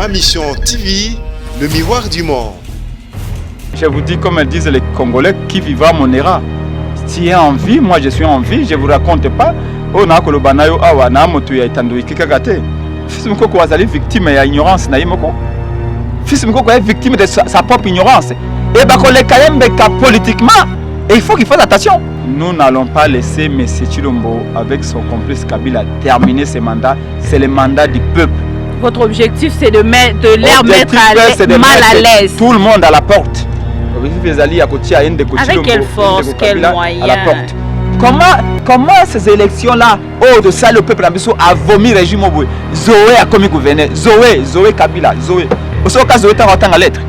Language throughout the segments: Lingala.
Ma mission TV, le miroir du monde. Je vous dis, comme disent les Congolais, qui vivra mon era. Si est en vie, moi je suis en vie, je ne vous raconte pas. On a que le banayo awa na moto ya itandoi kikagate. Fils moko wazali victime ya ignorance na yimoko. Fils moko est victime de sa propre ignorance. Et bah qu'on les kayembeka politiquement. Et il faut qu'il fasse attention. Nous n'allons pas laisser M. Tshilombo avec son complice Kabila terminer ses mandats. C'est le mandat du peuple. Votre objectif, c'est de les mettre mal à l'aise. Tout le monde à la porte. Avec quelle force, quel moyen? À la porte. Comment ces élections-là, de ça, le peuple a vomi le régime au bout. Zoé a commis gouverneur. Zoé Kabila. Zoé. Au seul cas, Zoé a la lettre.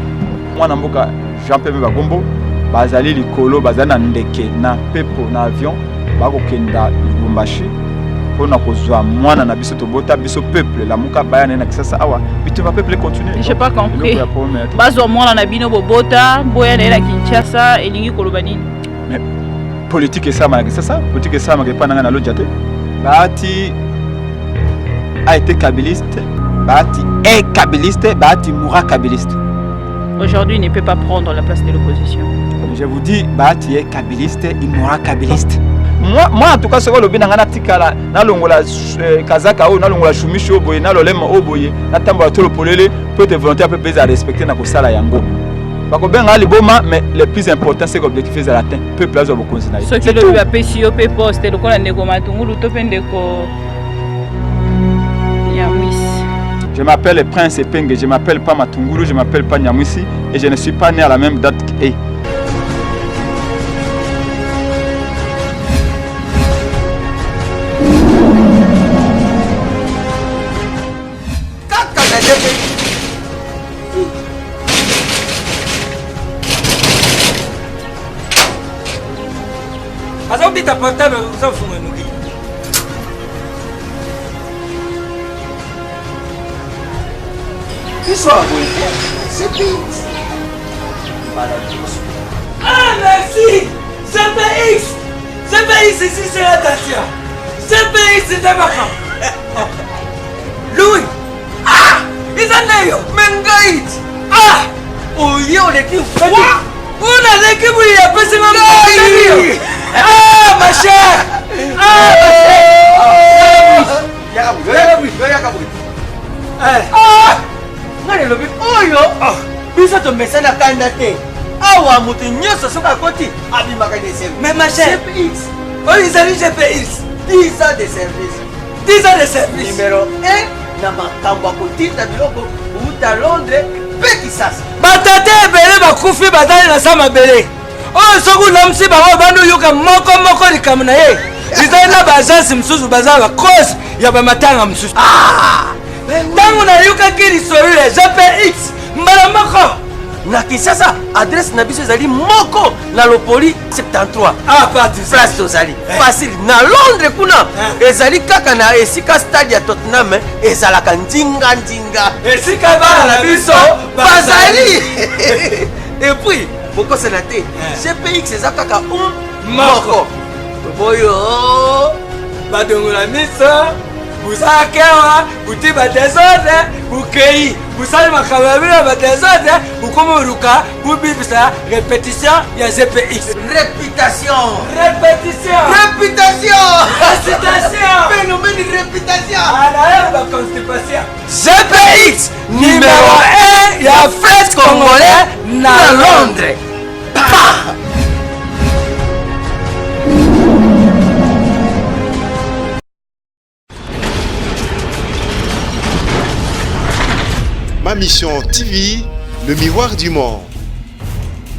Moi, Namboka, Jean-Pierre Bagombo, Bazali Likolo, Bazana Ndeke, na Pepo, na avion, Bagokenda, Lubumbashi. Pour moi, na biso tobota biso peuple la muka bayana na kisasa awa bitu va peuple continuer. J'ai pas compris. Bazo moi na bino bobota boya na Kinshasa elingi kolobani. Mais politique et ça ma ça politique et ça ma pas na lojate. Bati a été kabiliste, Bati est kabiliste, Bati mourra kabiliste. Aujourd'hui, il ne peut pas prendre la place de l'opposition. Je vous dis, Bati est kabiliste, il mourra kabiliste. Moi en tout cas, ce que je na tikala na longola kazaka o na longola shumisho boye na lolema o boye na tamba to polele peut être volontaire peut à respecter na kosala yango. Bako benga liboma mais le plus important c'est que l'objectif est atteint peuple azo bokonzina. Ce qui le a pesi pe poste le kola ndeko matungulu to pendeko Nyamwisi. Je m'appelle le Prince Epenge, je m'appelle pas Matungulu, je m'appelle pas Nyamwisi et je ne suis pas né à la même date que ta portable uza funga nuki. Qui soit c'est Pix. Ah merci. CPX. CPX ici c'est la Dacia. CPX c'est ta femme. Louis. Ah. Isaneyo. Mengait. Ah. Oh yo les qui. On a l'équipe où il y a pas seulement. Ah ma chère. Ah ma chère. Ah! Ngale lobi oyo. Bisa to mesana kanda te. Awa mutu nyoso soka koti abimaka de service. Mais ma chère, CPX. Oh ils arrivent CPX. 10 ans de service. 10 ans de service. Numéro 1 na makambo akotinda biloko uta Londres pe Kisasa. Batate ebele bakufi batali na sama bele. Oh soku namsi bango bandu yuka moko likamu na ye. Izali na bajansi msusu bazala cause ya bamatanga msusu. Tangu na yuka kiri sorile GPX mbala moko. Na Kisasa adresse na biso ezali moko na Lopoli 73. Ah pas du place tozali. Facile na Londres kuna ezali kaka na esika stade ya Tottenham ezalaka ndinga. Esika bana na biso bazali. Et puis pourquoi c'est naté GPX ezakaka moko. Boyo badongola miso. Buzakewa, butiba désordre, bukei, busali makamabila ba désordre, bukomo ruka, bubibisa répétition ya GPX. Réputation. Phénomène de réputation. Ah la constipation. GPX numéro 1 ya French Congolais na Londres. Ma mission TV, le miroir du monde.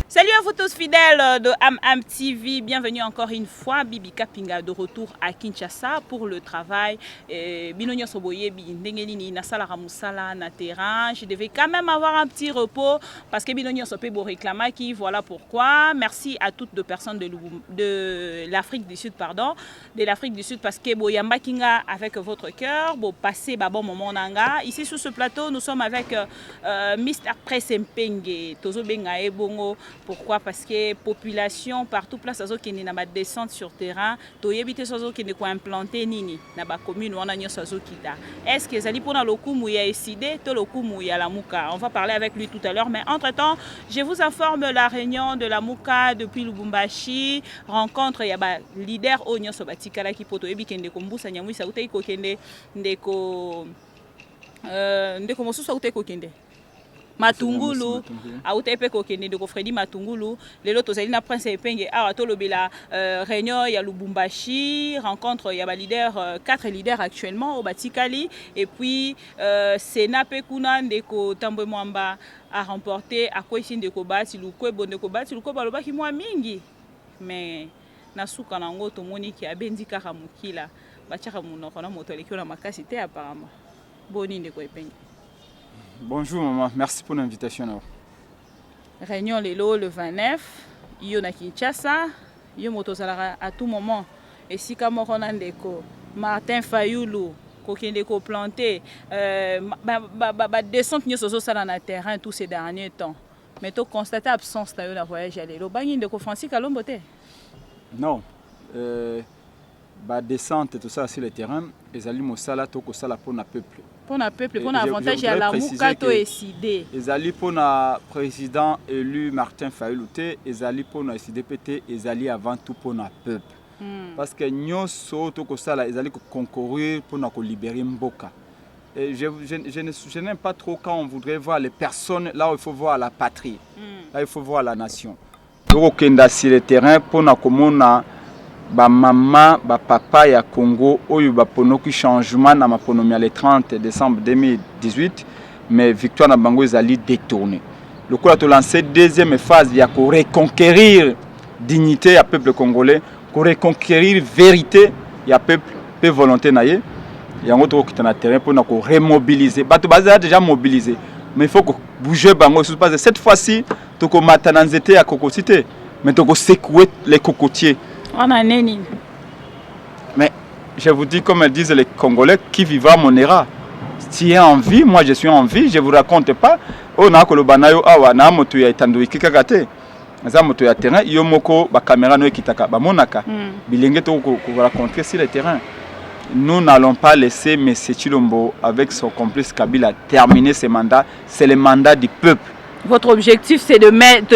Salut à vous tous fidèles de Am TV, bienvenue encore une fois. Bibi Kapinga de retour à Kinshasa pour le travail. Binonyo Soboye, Bindengelini, Nasala Ramoussala, na terrain. Je devais quand même avoir un petit repos parce que Binonyo Sopebo réclama qui, voilà pourquoi. Merci à toutes les personnes de l'Afrique du Sud, parce que Boyamba Kinga avec votre cœur, bon passez bon moment nanga. Ici sur ce plateau, nous sommes avec Mr. Presse Mpenge, Tozo Benga Ebongo. Pourquoi? Parce que population partout place azo kende na ba descente sur terrain, to yebite sozo kende ko implanter nini na ba commune wana nyoso azo kita. Est-ce que ezali pona lokumu ya Eside to lokumu ya Lamuka? On va parler avec lui tout à l'heure, mais entre-temps, je vous informe la réunion de Lamuka depuis Lubumbashi, rencontre ya ba leader o nyoso batikala ki poto yebi kende ko mbusa nyamwisa utei ko kende ndeko mosusu utei ko kende Matungulu autepe kokende de Fredi Matungulu lelo tozali na Prince Epenge awa tolobela réunion ya Lubumbashi, rencontre ya ba leader 4 leaders actuellement au Batikali, et puis Sénat pe kuna ndeko Tambwe Mwamba a remporté a kwesi ndeko bati lukwe bondeko bati lukwe balobaki mwa mingi, mais nasuka nango tomoni ki abendi kaka mukila bachaka munoko na moto lekio na makasi te apparemment. Boni ndeko Epenge. Bonjour maman, merci pour l'invitation. Réunion lelo le 29, yo na Kinshasa, yo motozala à tout moment. Et si kamoko ndeko Martin Fayulu ko kende ko planter descente nyoso zo sala na terrain tous ces derniers temps. Mais to constater absence na yo na voyage lelo bangi ndeko Francis Kalombo te. Non. Descente tout ça sur le terrain, ezali mosala to ko sala pour na peuple. Pour le peuple, pour l'avantage à la Lamuka to Eside. Ezali pour le président élu Martin Fayulu te, ezali pour le SDPT, ezali avant tout pour le peuple. Parce que nous sommes là, ezali concourir pour nous libérer Mboka. Et je n'aime pas trop quand on voudrait voir les personnes là où il faut voir la patrie, là il faut voir la nation. Donc on est sur le terrain pour nous commander. Ba maman, ba papa ya Congo, oyo ba ponoki changement na maponomia le 30 décembre 2018, mais victoire na bango ezali détournée. Le coup a lancé deuxième phase ya ko reconquérir dignité ya peuple congolais, ko reconquérir vérité ya peuple pe volonté na ye. Yango to kita na terrain pour na ko remobiliser. Bato baza déjà mobilisé, mais il faut que bouger bango sur base cette fois-ci to ko matana nzete ya kokotité, mais to ko secouer les cocotiers. Mais je vous dis, comme disent les Congolais, qui vivra mon era. Si est en vie, moi je suis en vie, je ne vous raconte pas. On a que le banayo awa na moto ya itando kikagate. Za moto ya terrain, yo moko ba caméra no kitaka ba monaka. Bilenge to ko raconter sur le terrain. Nous n'allons pas laisser M. Chilombo avec son complice Kabila terminer ses mandats. C'est le mandat du peuple. Votre objectif, c'est de les mettre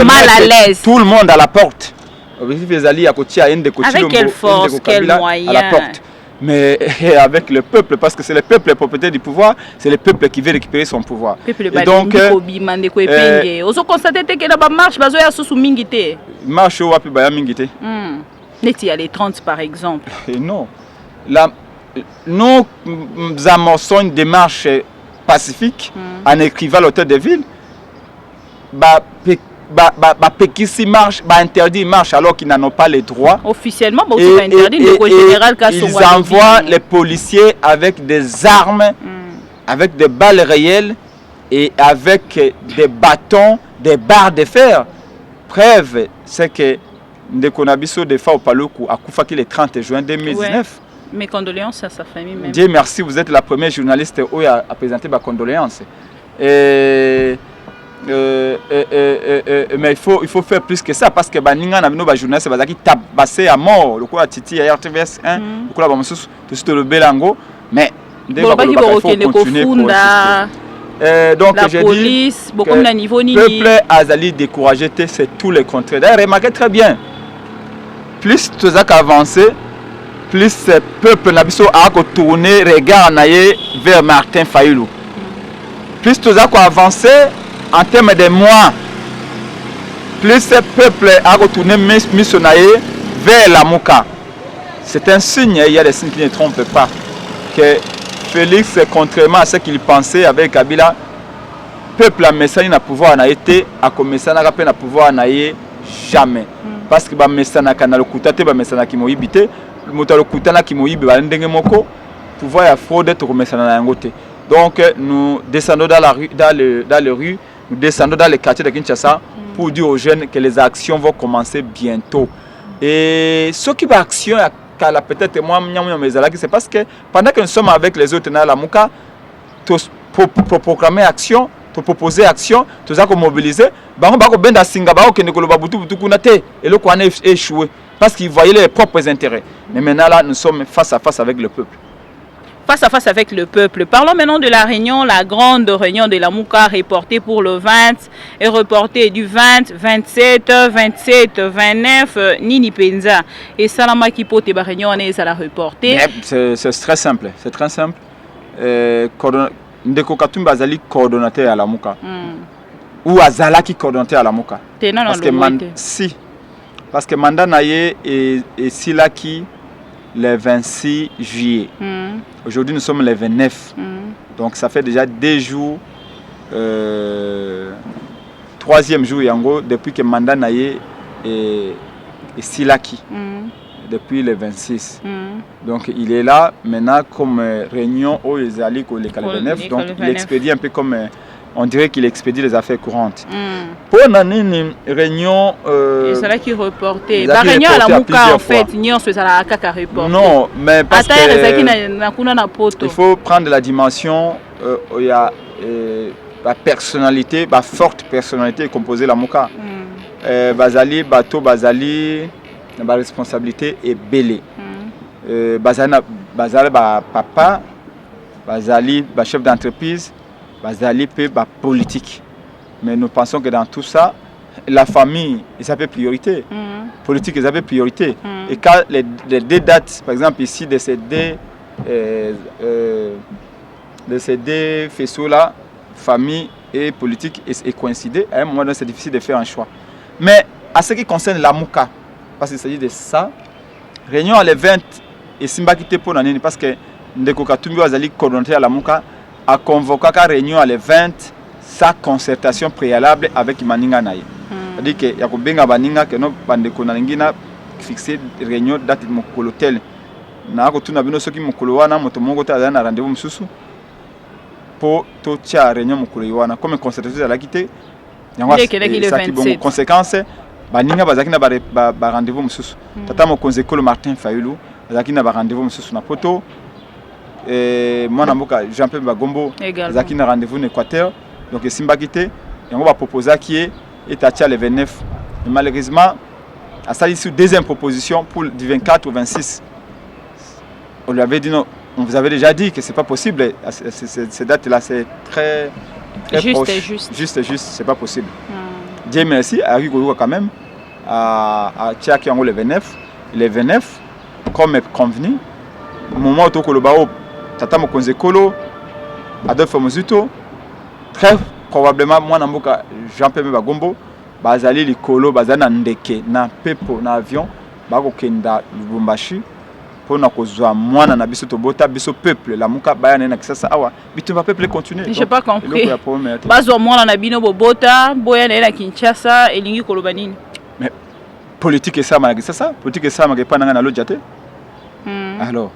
mal à l'aise. Tout le monde à la porte. Avec quelle force, quel moyen à la porte. Mais avec le peuple, parce que c'est le peuple le propriétaire du pouvoir, c'est le peuple qui veut récupérer son pouvoir. Et donc, vous constatez que la marche, marche ou mingite. Il y a les 30 par exemple. Non. Nous amorçons une démarche pacifique en écrivant l'hôtel de ville. Pékissi marche, interdit marche alors qu'ils n'en ont pas les droits. Officiellement, ils envoient les policiers avec des armes, avec des balles réelles et avec des bâtons, des barres de fer. Preuve, c'est que Ndekonabiso de Fa Opaluku a Koufaki le 30 juin 2019. Ouais. Mes condoléances à sa famille même. Dieu merci, vous êtes la première journaliste où a présenté ma condoléances. Mais il faut faire plus que ça parce que baninga na bino ba journaliste bazaki tabassé à mort le coup à Titi à RTVS 1 le coup là ba mususu tout le belango mais il faut continuer donc la police beaucoup na niveau ni peuple azali découragé c'est tout le contraire. D'ailleurs remarquez très bien, plus tu as avancé, plus ce peuple na biso a tourner regard naie vers Martin Fayulu. Plus tu as avancé en termes de mois, plus ce peuple a retourné missionnaire vers Lamuka. C'est un signe, il y a des signes qui ne trompent pas, que Félix, contrairement à ce qu'il pensait avec Kabila, le peuple a message n'a pouvoir n'a été, a commencé à peine à pouvoir n'a jamais. Parce que le message n'a le coutaté, le message qui m'a habité, le moteur le coutana qui m'a habité, le moko, pouvoir y fraude pour le message n'a rien goûté. Donc nous descendons dans la rue, dans les rues, nous descendons dans les quartiers de Kinshasa pour dire aux jeunes que les actions vont commencer bientôt. Et ce qui va action, peut-être moi, c'est parce que pendant que nous sommes avec les autres dans la Mouka, pour proclamer action, to proposer action to za ko mobiliser bango bako benda singa bako kende ko loba butu kuna te et le ko a échoué parce qu'ils voyaient leurs propres intérêts. Mais maintenant là nous sommes face à face avec le peuple. Face à face avec le peuple. Parlons maintenant de la réunion, la grande réunion de la Mouka reportée pour le 20 et reportée du 20, 27, 27, 29, Nini Penza. Et Salama Kipote, la réunion est à la reportée. C'est très simple, c'est très simple. Ndeko Katumba Azali coordonnateur à la Mouka. Ou Azala qui coordonnateur à la Mouka. Parce que mandat naye et Silaki le 26 juillet. Aujourd'hui, nous sommes le 29. Donc, ça fait déjà 2 jours, 3e jour, Yango, depuis que mandat naye et Silaki. Depuis le 26. Donc, il est là maintenant comme réunion au Ezali le 29. Donc, il expédie un peu comme. On dirait qu'il expédie les affaires courantes. Pour une réunion... c'est là qui reportait. La réunion à la Mouka, en fait, c'est la Kaka report. Non, mais parce que... il faut prendre la dimension, il y a la personnalité, la forte personnalité composée la Mouka. Bazali, Bato, Bazali, la responsabilité est belée. Bazali, papa, Bazali, chef d'entreprise, Bazali peut ba politique. Mais nous pensons que dans tout ça, la famille, ils avaient priorité. Politique, ils avaient priorité. Et quand les 2 dates, par exemple ici, de ces 2 faisceaux-là, famille et politique, et coïncider, à un moment donné, c'est difficile de faire un choix. Mais à ce qui concerne la Mouka, parce qu'il s'agit de ça, réunion à les 20 et Simba qui était pour l'année, parce que Ndeko Katumbi Azali coordonnateur à la Mouka, a convoqué la réunion à les 20 sa concertation préalable avec Maninga Naye. C'est-à-dire que Yakobenga Baninga que nous bandeko na ngina fixer réunion date mokolo tel. Na ko tuna bino soki mokolo wana moto mongo ta na rendez-vous mususu pour to tia réunion mokolo wana comme concertation la quitté. Yango saki bon conséquence Baninga bazaki na ba rendez-vous mususu. Tata mo konzekolo Martin Fayulu bazaki na ba rendez-vous mususu na poto. Et moi Namboka Jean-Pierre Bagombo Zaki na rendez-vous en Équateur donc Simba quitté et on va proposer qui est Tatia le 29 mais malheureusement à ça ici deuxième proposition pour du 24 au 26 on lui avait dit non on vous avait déjà dit que c'est pas possible ces dates là c'est très juste proche. Et juste c'est pas possible. Dieu merci à Rigo quand même à Tia qui en le 29 comme convenu moment où Kolobao Tata Mokonze Kolo, Adolphe Mozito, très probablement moi Namboka Jean-Pierre Bagombo, Bazali Likolo, Bazana Ndeke, na Pepo, na avion, Bako Kenda Lubumbashi, pour na kozwa mwana na biso tobota biso peuple la muka bayana na kisasa awa bitumba peuple continuer. J'ai pas compris. Bazwa mwana na bino bobota boya na Kinshasa elingi koloba nini? Mais politique et ça ma kisasa, politique et ça ma kepa na lojate. Alors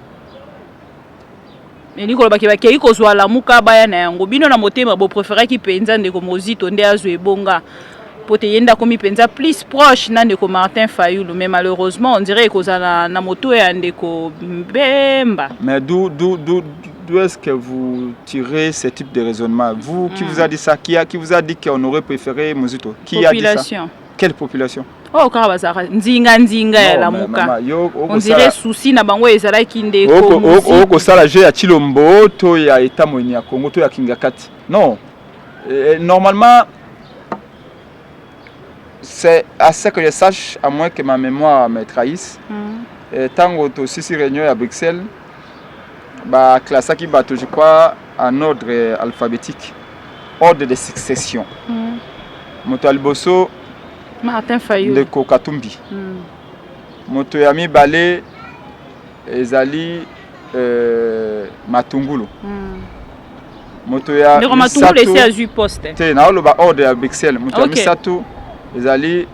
Ni koloba kebaki kozwa la muka baya na yango bino na motema bo préférer ki penza ndeko Mozito nde azwe ebonga pote yenda komi penza plus proche na ndeko Martin Fayulu mais malheureusement on dirait kozala na moto ya ndeko Mbemba. Mais d'où est-ce que vous tirez ce type de raisonnement? Vous qui vous a dit ça? Qui vous a dit qu'on aurait préféré Mozito? Qui a dit ça? Quelle population? Oh karabazara nzinga ya la muka. On dirait souci na bango ezalaki ndeko. Oko sala je ya Chilombo to ya État moyeni ya Congo to ya Kingakati. Non. Normalement c'est à ce que je sache à moins que ma mémoire me trahisse. Tango to sisi réunion à Bruxelles ba classaki bato je crois en ordre alphabétique. Ordre de succession. Moto Alboso Martin Fayulu de Kokatumbi. Moto ya mibale ezali Matungulu. Moto ya Matungulu ese azu poste. Te na oloba ordre ya Bruxelles. Moto ya Misato ezali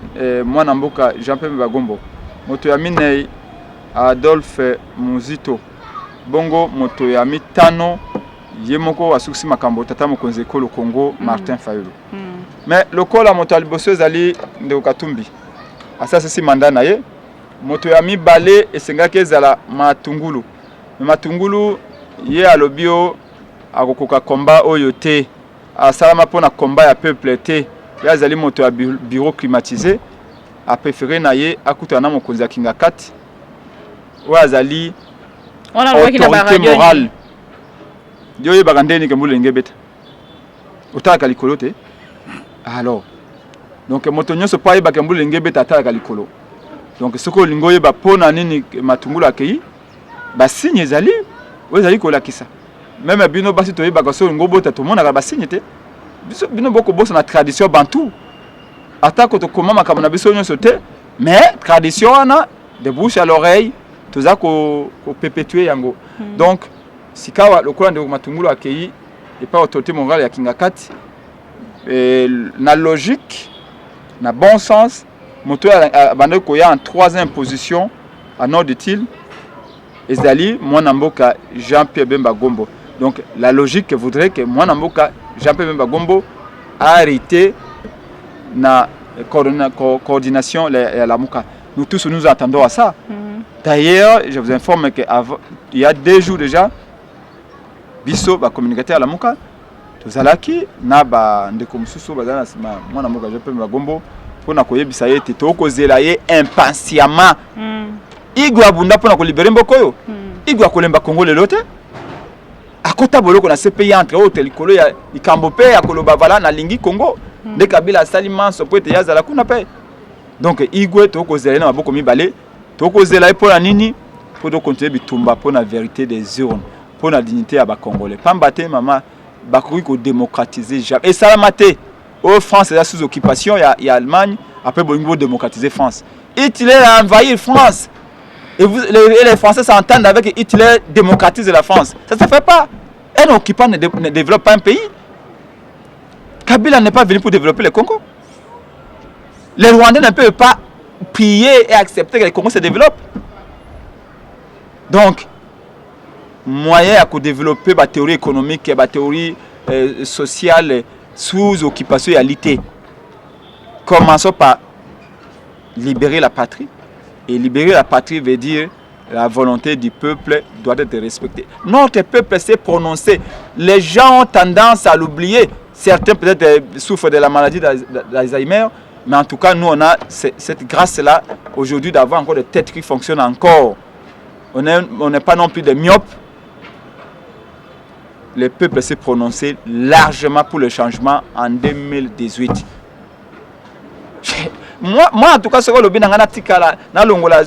mwana mboka Jean-Pierre Bagombo. Moto ya minei Adolphe Mozito. Bongo moto ya mitano yemoko wasuksi makambo tata mokonze ko le Congo Martin Fayulu. Mais le col à moto Alboso ezali ndeko Katumbi. Asa sisi mandat na ye. Moto ya mibale esengaki ezala Matungulu. Matungulu ye alobio akokoka komba oyo te asalama mpona combat ya peuple te ye azali moto ya bureau climatisé apréféré na ye akutana na mokonzi ya kinga kati oyo azali autorité morale yo oyebaka ndeni ke mbula enge beta otalaka likolo te alors donc moto nyonso mpo ayebaka mbula enge beta atalaka likolo donc soki olingi oyeba mpona nini matungulu akei basigne ezali oyo ezali kolakisa meme bino basi toyebaka so olingi obota tomonaka basigne te biso bino bokobosa na tradition bantu atako tokoma makambo na biso nyonso te mais tradition wana de bouche à l'oreille toza kopepetue yango donc sikawa lokola ndeko matungulu akei epa autorité morale ya kinga kati na logique na bon sens moto abandaki koya en 3e position à nord utile ezali mwana mboka Jean-Pierre Bemba Gombo. Donc la logique voudrait que mwana mboka Jean-Pierre Bemba Gombo a arrêté na coordination la Mouka. Nous tous nous attendons à ça. D'ailleurs, je vous informe qu'il y a 2 jours déjà, biso ba communicateur à la Mouka, tozalaki na ba ndeko mususu bazana mwana mboka Jean-Pierre Bemba Gombo pour na koyebisa ye te tokozela ye impatiemment. Igwe abunda pona ko libérer mbokoyo. Igwe akolemba Congo lelo te. Akota boloko na CPI entre autres likolo ya ikambope ya koloba vala na lingi Congo. De Kabila saliment so poete yazala kuna pe. Donc Igwe tokozela na maboko mibale. Tokozela pona nini pour de continuer bitumba pona vérité des urnes, pona dignité ya ba Congolais. Pambate mama bakoki ko démocratiser jamais. Et salamate au France est sous occupation il y a Allemagne après bongo démocratiser France. Hitler a envahi France. Et les Français s'entendent avec Hitler démocratise la France. Ça ne se fait pas. Un occupant ne développe pas un pays. Kabila n'est pas venu pour développer le Congo. Les Rwandais ne peuvent pas prier et accepter que le Congo se développe. Donc, moyen à développer la théorie économique et la théorie sociale sous occupation et alité. Commençons par libérer la patrie. Et libérer la patrie veut dire la volonté du peuple doit être respectée. Notre peuple s'est prononcé. Les gens ont tendance à l'oublier. Certains peut-être souffrent de la maladie d'Alzheimer, mais en tout cas, nous, on a cette grâce-là aujourd'hui d'avoir encore des têtes qui fonctionnent encore. On n'est pas non plus des myopes. Le peuple s'est prononcé largement pour le changement en 2018. Moi en tout cas ce que le bien ngana tikala na longola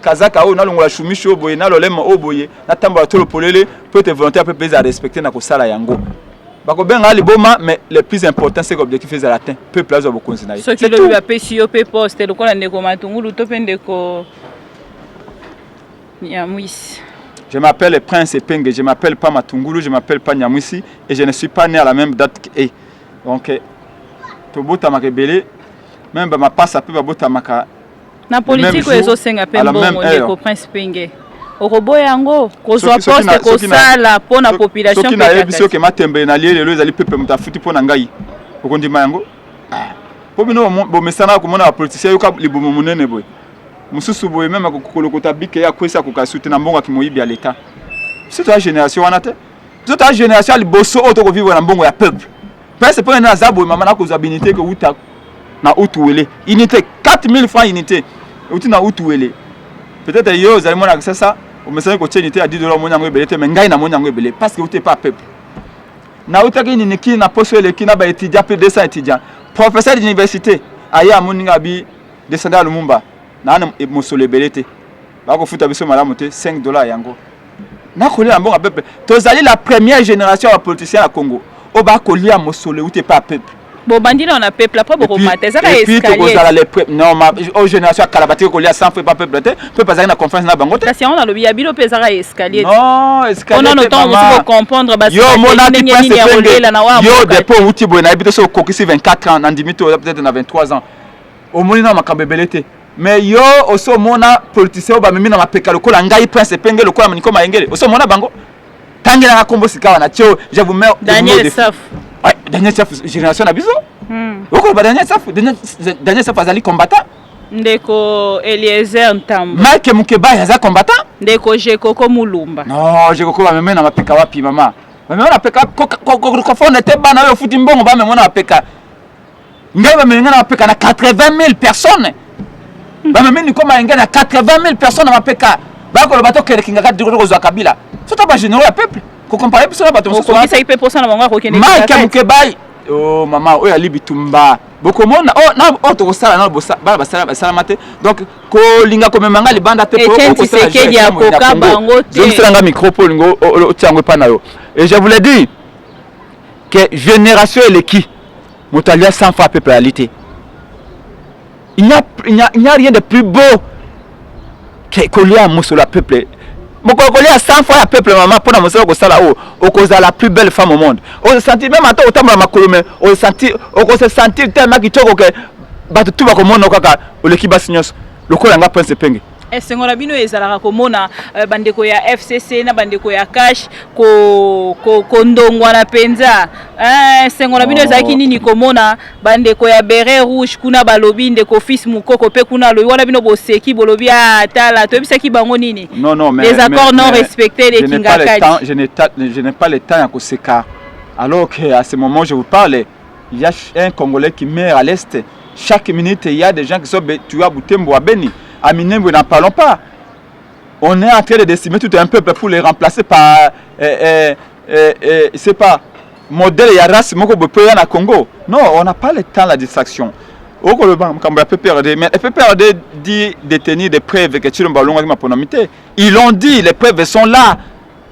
kazaka o na longola shumisho boye na lolema oboye na tamba to le polele peut être volontaire peut à respecter na ko sala yango bako benga liboma mais le plus important c'est l'objectif est atteint peuple azo bokonzi na ce qui le va pesi yo pe poste le kola ndeko matungulu to pe ndeko Nyamwisi. Je m'appelle Prince Penge, je m'appelle pas Matungulu, je m'appelle pas Nyamwisi et je ne suis pas né à la même date que donc tobota makebele même ma passe peu babota maka na politique ezo senga pe mbongo ndeko Prince Penge orobo yango kozwa poste ko sala pona population pe na ebiso ke matembe na lié lelo ezali pepe mutafuti pona ngai okondima yango po bino bo mesana ko mona politicien yoka libomo munene boy mususu boy même kokolokota bike ya kwesa ko kasuti na mbongo akimoyibi ya l'état c'est ta génération wana te toute ta génération liboso auto ko vivre na mbongo ya peuple parce que na zabo mama na ko zabinité ko uta na utuwele unité 4000 francs unité uti na utuwele peut-être yo zali mona que ça au message ko unité à 10 $ monyango ebelete mais ngai na monyango ebele parce que uti pas peuple na utaki ni ki na poso ele ki na ba étudiant peu 200 étudiants professeur d'université aya moninga bi descendre à Lumumba na mosolo ebelete ba ko futa biso malamu te 5 $ yango na ko lia mbonga peuple tozali la première génération de politiciens à Congo o ba ko lia mosolo uti pas peuple. Bon, bandit on a peuple après beaucoup mater ça va escalier. Non ma aux génération Kalabati ko lia sans fait pas peuple peut pas aller na conférence na bango te. Si on a le biabilo pe ça va escalier. Non, escalier. On a le temps pour comprendre parce que yo mona ti yo depo uti boy na habité so kokisi 24 ans na ndimito peut-être na 23 ans. Au monina makambebelete. Mais yo oso mona politicien ba mimi na mapeka lokola ngai Prince Penge lokola maniko maengele. Oso mona bango. Tangela na kombo sikawa na tio je vous mets Daniel Saf. Ouais, Daniel Saf génération na biso. Oko ba Daniel Saf azali combattant. Ndeko Eliezer Ntambo. Mike Mukeba yaza combattant. Ndeko Jekoko Mulumba. Non, Jekoko ba meme na mapeka wapi mama. Mais on a peka on était bana yo futi mbongo ba mais on a peka. Ngai ba mais on a peka na 80 000 personnes. Ba mais ni comme ngai na 80 000 personnes na peka. Ba ko le bato kele kinga ka diro ko zo kabila. C'est pas généreux à peuple. Ko comparer biso na bato mosusu. Ko kisa ipe posa na bango ko kende. Ma ka muke bai. Oh maman, o ya libitumba. Bokomona na to sala na bosa ba sala mate. Donc ko linga ko memanga libanda te po ko sala. Et ya ko ka bango te. Je me sala micro po lingo o tiango pa na yo. Et je voulais dire que génération et qui motalia sans fois peuplalité. Il n'y a rien de plus beau que coller à la peuple. Mon coller à 100 fois à peuple maman pour na ko sala o cause la plus belle femme au monde. On se sentit même à autant ma colomé, on se sentit tellement qui toko que bato tout va comme on kaka o l'équipe signos. Le ko nga pense penge. Esengo na bino ezalaka komona bandeko ya FCC na bandeko ya Cash ko ndongwa na penza. Esengo na bino ezalaki nini komona bandeko ya Beret Rouge kuna balobi ndeko fils mukoko pe kuna lo wana bino boseki bolobi atala to bisaki bango nini? Non mais les accords non respectés les Kingakati. Je n'ai pas le temps à Koseka. Alors qu'à ce moment je vous parle, il y a un Congolais qui meurt à l'est. Chaque minute il y a des gens qui sont tués à Butembo à Beni. À Minembwe, n'en parlons pas. On est en train de décimer tout un peuple pour les remplacer par, c'est pas, modèle et race, à Congo. Non, on n'a pas le temps de la distraction. Mais le PPRD dit détenir des preuves que ils l'ont dit, les preuves sont là.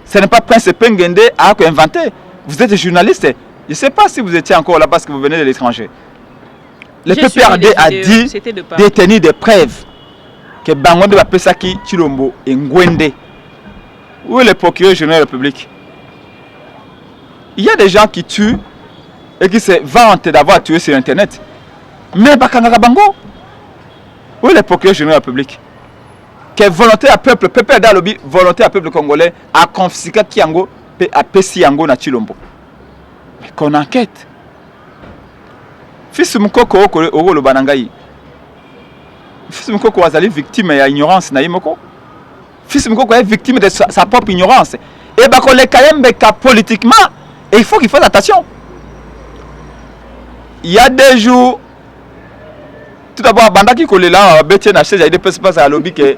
Ce n'est pas Prince Pengende à inventer. Vous êtes journaliste. Je ne sais pas si vous étiez encore là parce que vous venez de l'étranger. Le PPRD a dit détenir des preuves. Que Bangonde va Pesaki Chilombo et Ngwende. Où est le procureur général de la République? Il y a des gens qui tuent et qui se vantent d'avoir tué sur Internet. Mais Bakangara Bango, où est le procureur général de la République? Que volonté à peuple, peuple d'Alobi, volonté à peuple congolais, a confisqué Kiango et a Pessi Yango na Chilombo. Mais qu'on enquête. Fils Mukoko Oro Banangaï. Fils Mukoko est victime de l'ignorance. Fils Mukoko est victime de sa propre ignorance. Et bah, les Kayembe politiquement, et il faut qu'il fasse attention. Il y a des jours, tout d'abord, Bandaki Kolela, Betty Naché, il y a des personnes à lobby que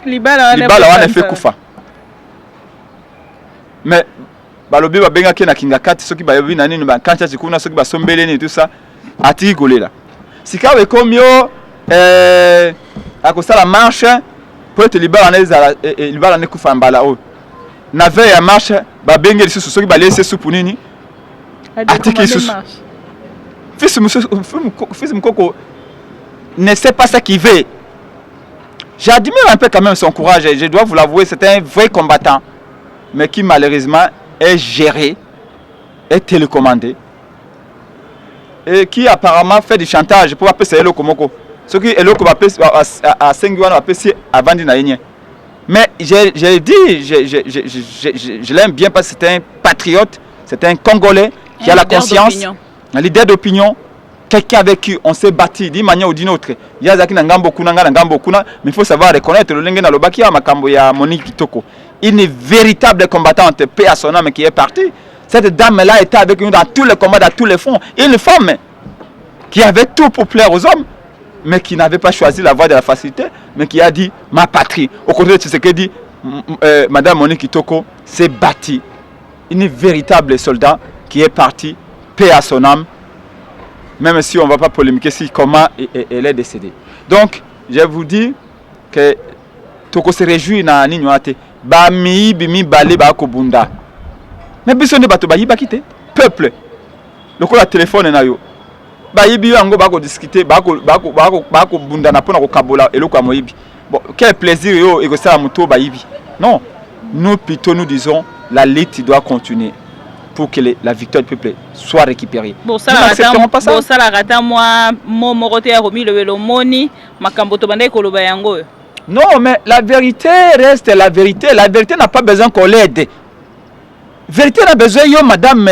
Libala a fait Koufa. Mais Balobi va bien qu'il y a Kingakati, ceux qui va venir, quand il y a ceux qui va sombrer et tout ça, à Tiki Kolela. Si quand on comme yo à cause de la marche pour te libérer les kufa mbala o na veille à marche ba bengi les sous qui ba laisser sous pour nini atiki sous fils mukoko ne sait pas ce qu'il veut. J'admire un peu quand même son courage, je dois vous l'avouer, c'est un vrai combattant mais qui malheureusement est géré est télécommandé et qui apparemment fait du chantage pour appeler Elo Komoko. Ce qui est Elo appeler à 5 ans appeler avant de naïe. Mais j'ai dit, je l'aime bien parce que c'est un patriote, c'est un Congolais qui a la conscience, un leader d'opinion, quelqu'un avec qui on s'est bâti d'une manière ou d'une autre. Il y a Zaki Nangambo Kuna, mais il faut savoir reconnaître le Lengue Nalobaki à Makambo ya Monique Kitoko. Une véritable combattante, paix à son âme qui est partie. Cette dame-là était avec nous dans tous les combats, dans tous les fronts. Une femme qui avait tout pour plaire aux hommes, mais qui n'avait pas choisi la voie de la facilité, mais qui a dit ma patrie. Au contraire de ce que dit Madame Monique Kitoko, s'est bâtie. Une véritable soldat qui est partie, paix à son âme, même si on ne va pas polémiquer sur comment elle est décédée. Donc, je vous dis que Toko se réjouit na Ninoate. Ba mi bimi balé ba kobunda. Mais personne ne va te bailler quitter. Peuple. Le coup la téléphone est nayo. Bayibi ango bako discuter bako bunda na pona ko kabola et le kwa moyibi. Bon, quel plaisir yo et que ça muto bayibi. Non. Nous plutôt nous disons la lutte doit continuer pour que la victoire du peuple soit récupérée. Bon ça la rata moi moroté a remis le moni makambo to bandai ko loba yango. Non, mais la vérité reste la vérité. La vérité n'a pas besoin qu'on l'aide. Vérité n'a besoin yo madame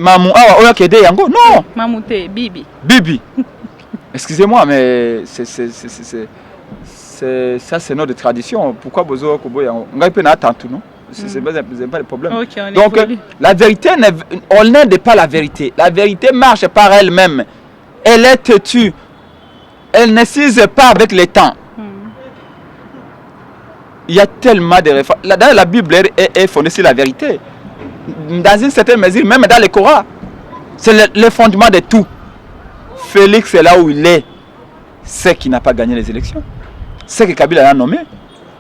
Mamou awa oya kede yango. Non. Mamouté Bibi. Bibi. Excusez-moi mais c'est notre tradition. Pourquoi Bozo Koboya? On va pas attendre tout, non? C'est pas le problème. Okay, donc la vérité, on n'aide pas la vérité. La vérité marche par elle-même. Elle est têtue. Elle ne s'use pas avec le temps. Il y a tellement de réformes. La Bible est fondée sur la vérité. Dans une certaine mesure, même dans le Coran, c'est le fondement de tout. Félix est là où il est. C'est qu'il n'a pas gagné les élections. C'est que Kabila a nommé.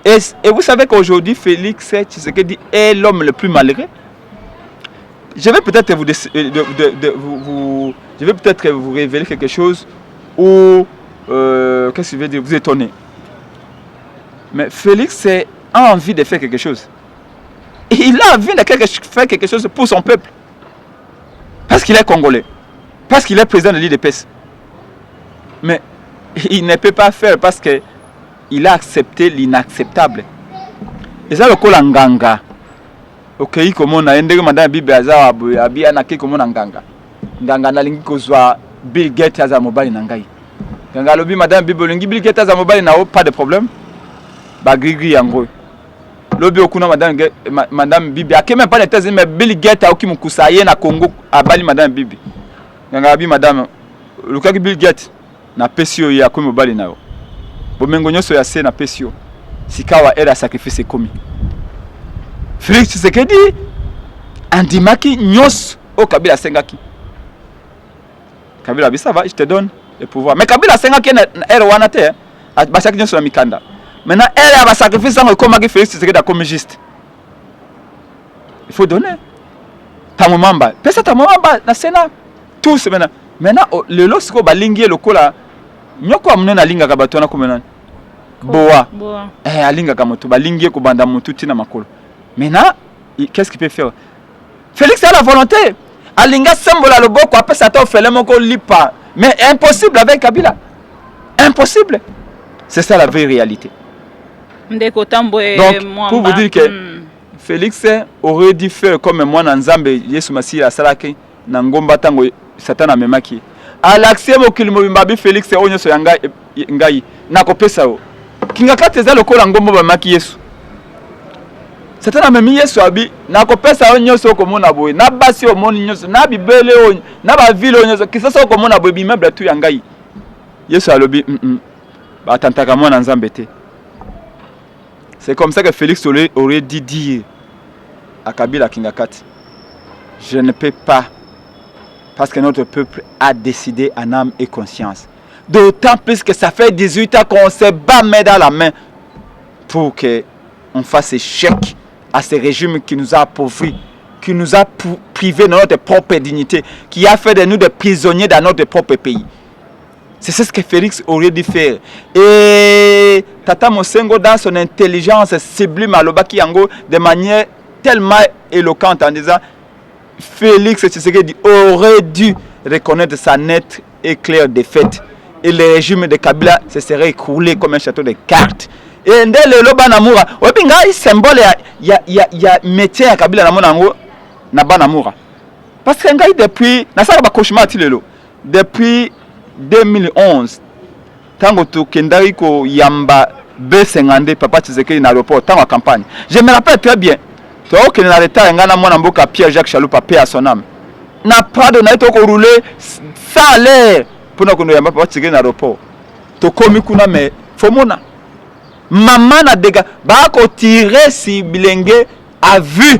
Et vous savez qu'aujourd'hui, Félix Tshisekedi est l'homme le plus malheureux. Je vais peut-être vous révéler quelque chose ou qu'est-ce que je veux dire, vous étonner. Mais Félix a envie de faire quelque chose. Il a envie de faire quelque chose pour son peuple. Parce qu'il est congolais. Parce qu'il est président de l'IDPS. Mais il ne peut pas faire parce qu'il a accepté l'inacceptable. Et ça, le Kolanganga. Ok, comme on a un des madame Bibi Aza, Abiana, comme on a Nganga. Nganga na lingi kozwa Bill Gates Aza mobile Nangai. Nganga lobi madame Bibi Bill Gates Aza mobile n'a pas de problème. Bagri yango. Lobi okuna madame Bibi a même pas les mais Bill Gates a okimu kusaye na Congo abali madame Bibi. Nganga bi madame Lukaki Bill Gates na pesio ya komi mobile nao. Bomengo nyoso ya se na pesio. Sikawa era sacrifice komi. Félix Tshisekedi andimaki nyos au Kabila sengaki. Kabila bi ça va, je te donne le pouvoir. Mais Kabila sengaki na era wana te, basaki nyos na mikanda. Maintenant era ba sacrifice ngo komaki Félix Tshisekedi comme juste. Il faut donner. Tamomamba, pesa tamomamba na Sénat. Tous maintenant. Maintenant le losiko balingi lokola nyoko amune na linga ka batona komena. Boa. Alinga ka moto balingi ko banda moto tina makolo. Maintenant, qu'est-ce qu'il peut faire? Félix a la volonté. Alinga sembola le boko après ça t'a fait le moko lipa. Mais impossible avec Kabila. Impossible. C'est ça la vraie réalité. Donc, pour vous dire que Félix aurait dû faire comme moi dans Nzambe Yesu Masihi a salaki na ngomba tango Satan amemaki. Alaxie mokili mobimbabi Félix onyo so ngai na kopesa o. Kinga kateza lokola ngomba bamaki Yesu. Satan a mis Yesu abi na kopesa onyoso komona boye na basi omoni nyoso na bibele onyo na ba ville onyoso kisasa komona boye bimebla tu yangai Yesu alobi ba tantaka mona nzambe te. C'est comme ça que Félix aurait dit dire à Kabila Kingakati, je ne peux pas parce que notre peuple a décidé en âme et conscience. D'autant plus que ça fait 18 ans qu'on se bat main dans la main pour que on fasse échec à ce régime qui nous a appauvris, qui nous a privés de notre propre dignité, qui a fait de nous des prisonniers dans notre propre pays. C'est ce que Félix aurait dû faire. Et Tata Mosengo, dans son intelligence sublime à Lobaki Yango, de manière tellement éloquente en disant Félix Tshisekedi aurait dû reconnaître sa nette et claire défaite. Et le régime de Kabila se serait écroulé comme un château de cartes. Et ndele lo banamura wapinga symbole ya métier ya Kabila na monango na banamura parce que ngai depuis na sala ba cauchemar tilelo depuis 2011 tango to kendari ko yamba B50 papa Tshisekedi na aéroport tango campagne je me rappelle très bien to que na retard ngana mwana mboka Pierre Jacques Chaloupa paix à son âme na prado na to ko rouler ça l'air pour na ko yamba papa Tshisekedi na aéroport to komi kuna mais fomona maman a dégâts. Bako tiré si Bilenge a vu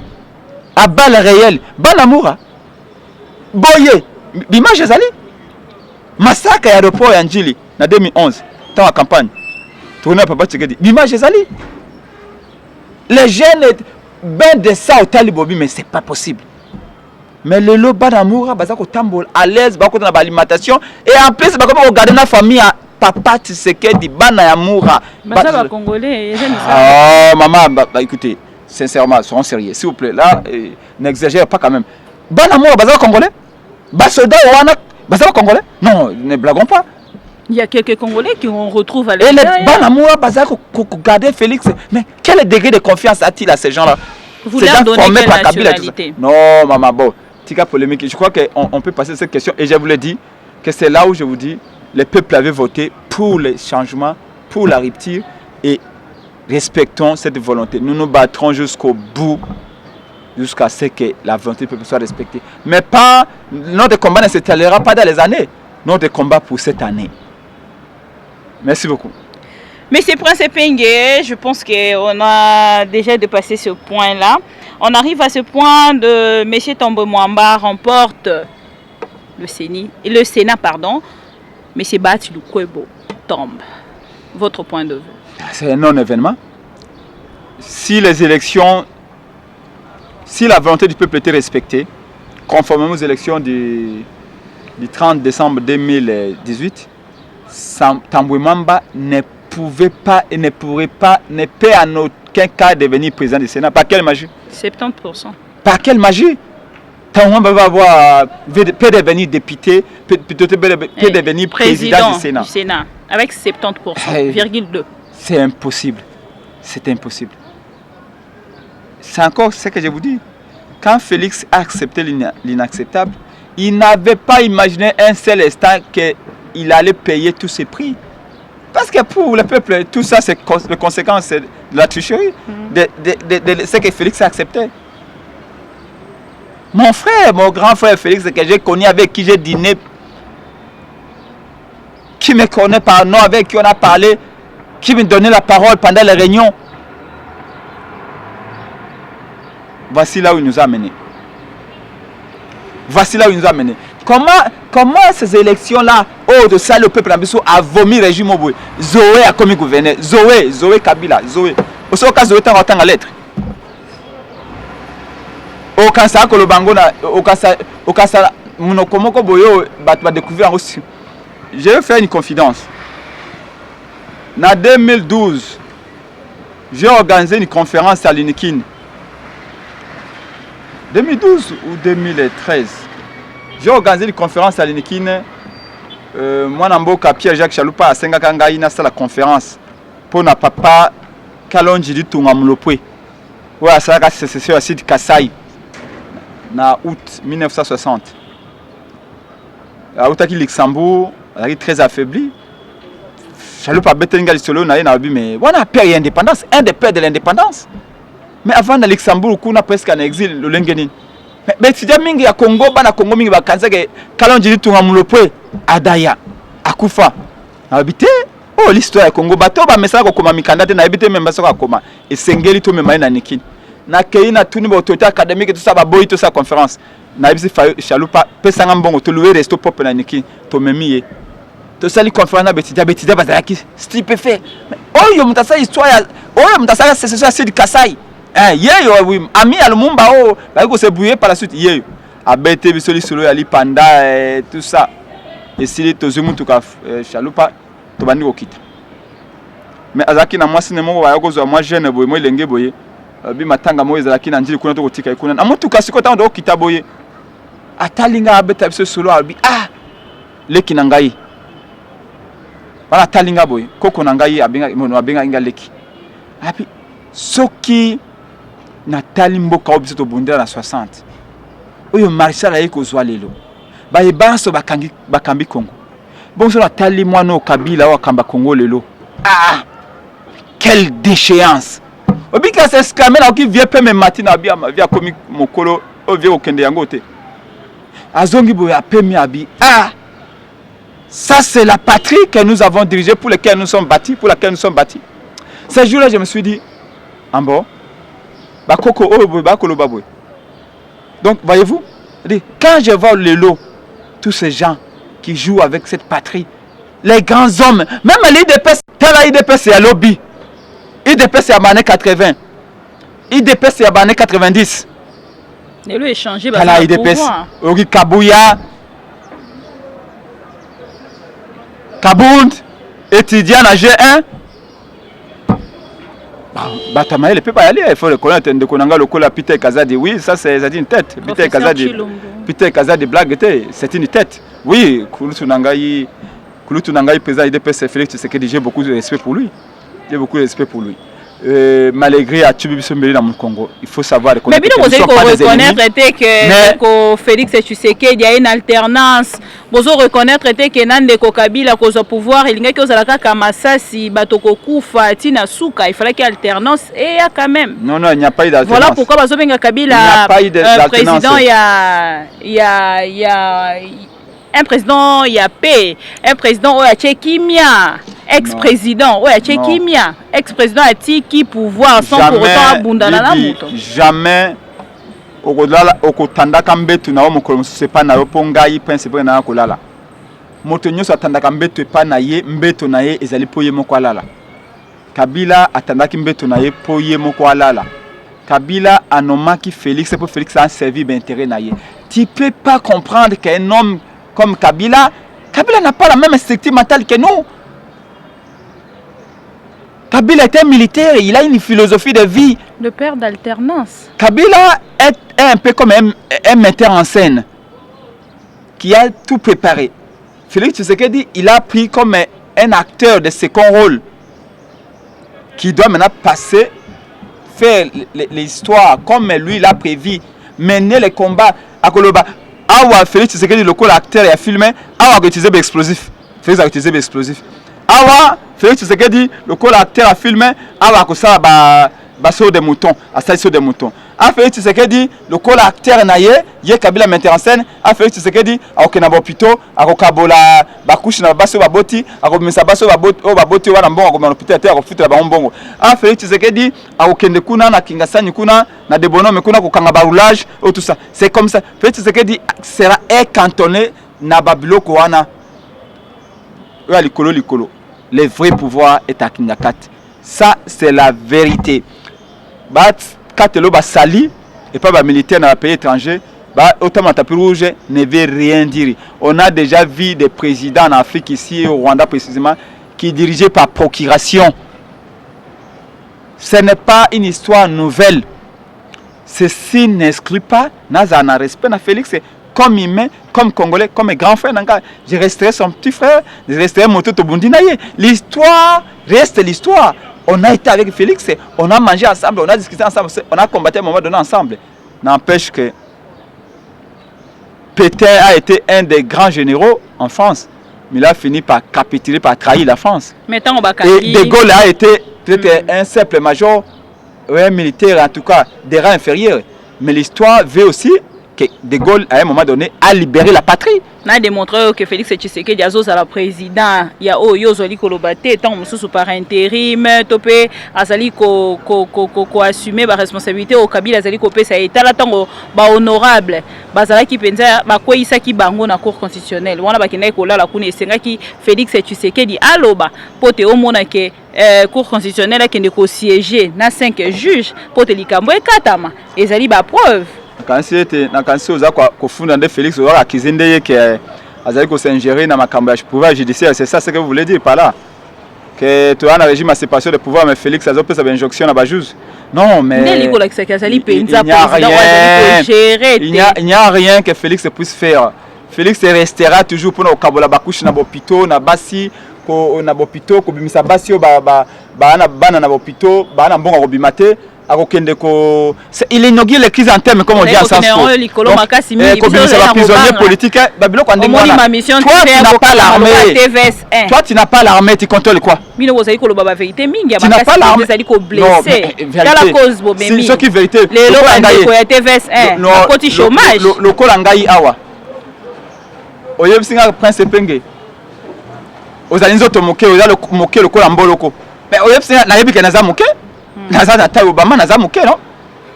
à balle réelle. Banamoura. Boye. L'image est allée. Massacre à l'aéroport Anjili en 2011. Dans la campagne. Tourné à Papa Tshisekedi. L'image est allée. Les jeunes ben de ça au Talibobi, mais c'est pas possible. Mais le lot Banamoura, Bazako Tambol à l'aise, Bako dans l'alimentation. Et en plus, Bako regarder la famille à Papa Tshisekedi bana ya moura basa congolais maman écoutez sincèrement soyons sérieux s'il vous plaît là n'exagère pas quand même bana moura basa congolais basoda wana basa congolais non ne blaguons pas. Il y a quelques Congolais qui on retrouve à l'extérieur. Et les banamoura basa garder Félix, mais quel degré de confiance a-t-il à ces gens là? Vous leur donnez quelle nationalité? Non maman bon tika polémique, je crois qu'on peut passer cette question et je vous le dis que c'est là où je vous dis les peuples avaient voté pour les changements, pour la rupture respectons cette volonté. Nous nous battrons jusqu'au bout, jusqu'à ce que la volonté du peuple soit respectée. Mais pas, notre combat ne s'étalera pas dans les années. Notre combat pour cette année. Merci beaucoup. Monsieur Prince Epenge, je pense qu'on a déjà dépassé ce point-là. On arrive à ce point de M. Tombo Mwamba remporte le Sénat, M. Bati Lukwebo tombe. Votre point de vue? C'est un non-événement. Si les élections, si la volonté du peuple était respectée, conformément aux élections du 30 décembre 2018, Tombo Mwamba ne pouvait pas et ne pourrait pas, ne peut en aucun cas devenir président du Sénat. Par quelle magie? 70%. Par quelle magie? Tombo Mwamba peut devenir député, peut devenir président du Sénat. Avec 70,2%. C'est impossible. C'est impossible. C'est encore ce que je vous dis. Quand Félix a accepté l'inacceptable, il n'avait pas imaginé un seul instant qu'il allait payer tous ces prix. Parce que pour le peuple, tout ça, c'est les conséquences de la tricherie, de ce que Félix a accepté. Mon frère, mon grand frère Félix, que j'ai connu, avec qui j'ai dîné, qui me connaît par nom, avec qui on a parlé, qui me donnait la parole pendant les réunions. Voici là où il nous a amenés. Voici là où il nous a amenés. Comment ces élections-là, de ça, le peuple a vomi le régime au bout. Zoé a commis gouverneur. Zoé Kabila. Zoé. Au seul cas, Zoé est en lettre. Au cas ça, le bango au cas ça, mon komoko boyo va découvrir aussi. Je vais faire une confidence. En 2012, j'ai organisé une conférence à l'Unikin. 2012 ou 2013. J'ai organisé une conférence à l'Unikin. Moi, Namboka Pierre-Jacques Chaloupa a Sengakangaï na la conférence pour na papa Kalonji du Tungamulopwe. Ouais, ça a sécession à Sid Kassai. Na août 1960. À août, Luxembourg, elle est très affaiblie. Chaloupa Betenga Solo n'a rien mais on a père l'indépendance, un des pères de l'indépendance. Mais avant, le Luxembourg, on a presque en exil, le Lengenin. Mais si mingi ya Congo, bana Congo mingi bakanza ke Kalonji du Tungamulopwe, Adaya, Akufa. Habité, oh l'histoire ya Congo, bato ba message ko koma mikandate na habité même baso ko koma. Et sengeli to même na Nikin. Na keina tuni ba autorité académique tout ça ba boy tout ça conférence. Na bisi Chaloupa pesa ngambongo to louer resto pop na Nikin to memiye. To sali conférence na betida bazaki stupéfait. Oh yo mutasa histoire ya oh mutasa c'est ça c'est du Kasai. Yeyo oui ami alumumba oh ba ko se bouiller par la suite yeyo abete bisoli solo ya lipanda tout ça et si to zumu to ka Chaloupa to bandi ko kita mais azaki na mwasi ne mo ba ko zo moi jeune boye mo lenge boye bi matanga mo ezalaki na njili kuna to kotika ikuna na mutu ka siko tando kita boye atalinga abeta biso solo abi leki na ngai bana talinga boye koko na ngai abinga inga leki abi soki Nathalie Mboka obiso to bundela na 60. Oyo Marshal ayi ko zwa lelo. Ba yebanso bakambi Congo. Bonso Nathalie Mwano Kabila wa kamba Congo lelo. Quelle déchéance. Obika se scamé na ki vie pe me matina bia ma via komi mokolo o vie okende yango te. Azongi boye apemi abi. Ça c'est la patrie que nous avons dirigée pour laquelle nous sommes bâtis, Ce jour-là je me suis dit Ambo donc, voyez-vous, quand je vois le lot, tous ces gens qui jouent avec cette patrie, les grands hommes, même l'IDPS, l'IDPS c'est à lobby, l'IDPS c'est à l'année 80, l'IDPS c'est à l'année 90. Et lui échanger, l'IDPS, Ori Kabouya, Kabound, étudiant à G1. Batamae ne peut pas y aller, il faut le connaître. De Konanga, le Kola Peter Kazadi, oui, ça c'est une tête. Peter Kazadi blague, c'est une tête. Oui, Kouloutou Nangaï, président IDPS, Félix Tshisekedi, j'ai beaucoup de respect pour lui. malgré à Tchoubi dans mon Congo. Il faut savoir reconnaître. Mais bien, vous allez reconnaître que Félix Tshisekedi, il y a une alternance. Vous allez reconnaître que Nandeko Kabila, cause au pouvoir, il y a que Zalaka Kamasasi, Batoko Koufa, Tina Souka, il fallait qu'il y ait alternance et il y a quand même. Non, il n'y a pas eu d'alternance. Voilà pourquoi Bazobenga Kabila, président, il y a un président, il y a paix, un président, il y a Tchekimia. Ex-président, ouais, Tchekimia, ex-président a qui pouvoir sans pour autant abandonner la moto. Jamais au kotanda kambetu na omokolo c'est pas na oponga yi principe na kolala. Moto nyoso atanda kambetu pa na ye mbeto na ye ezali poye moko alala. Kabila atandaki mbeto na ye poye moko alala. Kabila anomaki Félix pour Félix a servi d'intérêt na ye. Tu peux pas comprendre qu'un homme comme Kabila n'a pas la même structure mentale que nous. Kabila était militaire, il a une philosophie de vie. Le père d'alternance. Kabila est un peu comme un metteur en scène qui a tout préparé. Félix Tshisekedi, il a pris comme un acteur de second rôle qui doit maintenant passer, faire l'histoire comme lui l'a prévu, mener les combats à Koloba. Awa Félix Tshisekedi, le acteur, il a filmé, Awa a utilisé l'explosif. Félix a utilisé l'explosif. Awa Félix Tshisekedi, le acteur a filmé, Awa Kosa baso de moutons, à saut de moutons. A Félix Tshisekedi, le acteur naye, ye Kabila metteur en scène, a Félix Tshisekedi, a okena bopito, a kokabola bakushi na baso baboti, a komisa baso baboti wana mbongo ko hôpital te a kofutela ba mbongo. A Félix Tshisekedi, a okende kuna na Kingasani kuna na Debonome kuna ko kanga barulage ou tout ça. C'est comme ça. Félix Tshisekedi sera cantonné na babiloko wana. Likolo. Le vrai pouvoir est à Kinyakat. Ça, c'est la vérité. Quand tu as sali, et pas militaire dans le pays étranger, autant le tapis rouge ne veut rien dire. On a déjà vu des présidents en Afrique, ici au Rwanda précisément, qui dirigeaient par procuration. Ce n'est pas une histoire nouvelle. Ceci n'exclut pas, n'a respect à Félix. Comme humain, comme Congolais, comme grand frère, je resterai son petit frère, je resterai mon tout Bundinaye. L'histoire reste l'histoire. On a été avec Félix, on a mangé ensemble, on a discuté ensemble, on a combattu à un moment donné ensemble. N'empêche que Pétain a été un des grands généraux en France, mais il a fini par capituler, par trahir la France. Et De Gaulle a été un simple major, un militaire en tout cas, des rangs inférieurs. Mais l'histoire veut aussi que De Gaulle, à un moment donné, a libéré la patrie. On a démontré que Félix Tshisekedi a été président. Il y a Yozoli Kolobate, tant par intérim, topé, azali ko assumer la responsabilité au Kabila, azali ko pesa état la tango ba honorable. Bazala ki penza ba ko isa ki bango na cour constitutionnelle. Wana ba kinai ko la kuni esenga ki Félix Tshisekedi aloba pote o mona ke cour constitutionnelle a kende ko siéger na 5 juges pote likambo ekatama. Ezali ba preuve. Nakansi oza kofunda nde Félix oza akizinde ye ke azali ko s'ingérer na makambo ya pouvoir judiciaire. C'est ça ce que vous voulez dire par là, que tu as un régime de séparation de pouvoir, mais Félix a fait sa injonction à Bajouz. Non, mais il n'y a rien que Félix puisse faire. Félix restera toujours pour nos kabola bakushi na bopito na basi ko na bopito ko bimisa basi bana na bopito bana mbonga ko bimate. Il inaugure les crises en termes, comme on dit en sens prisonnier politique. Toi, tu n'as pas l'armée. Toi, tu n'as pas l'armée, tu contrôles quoi? Tu n'as pas l'armée. Non, c'est ce qui est vérité. Le Kolangaï Awa. Oyebsinga Prince Penge. Aux alinzo to moke, aux moke le Kolamboloko. Mais oyebsinga na yebi kenaza moke. Naza na taille Obama naza moke non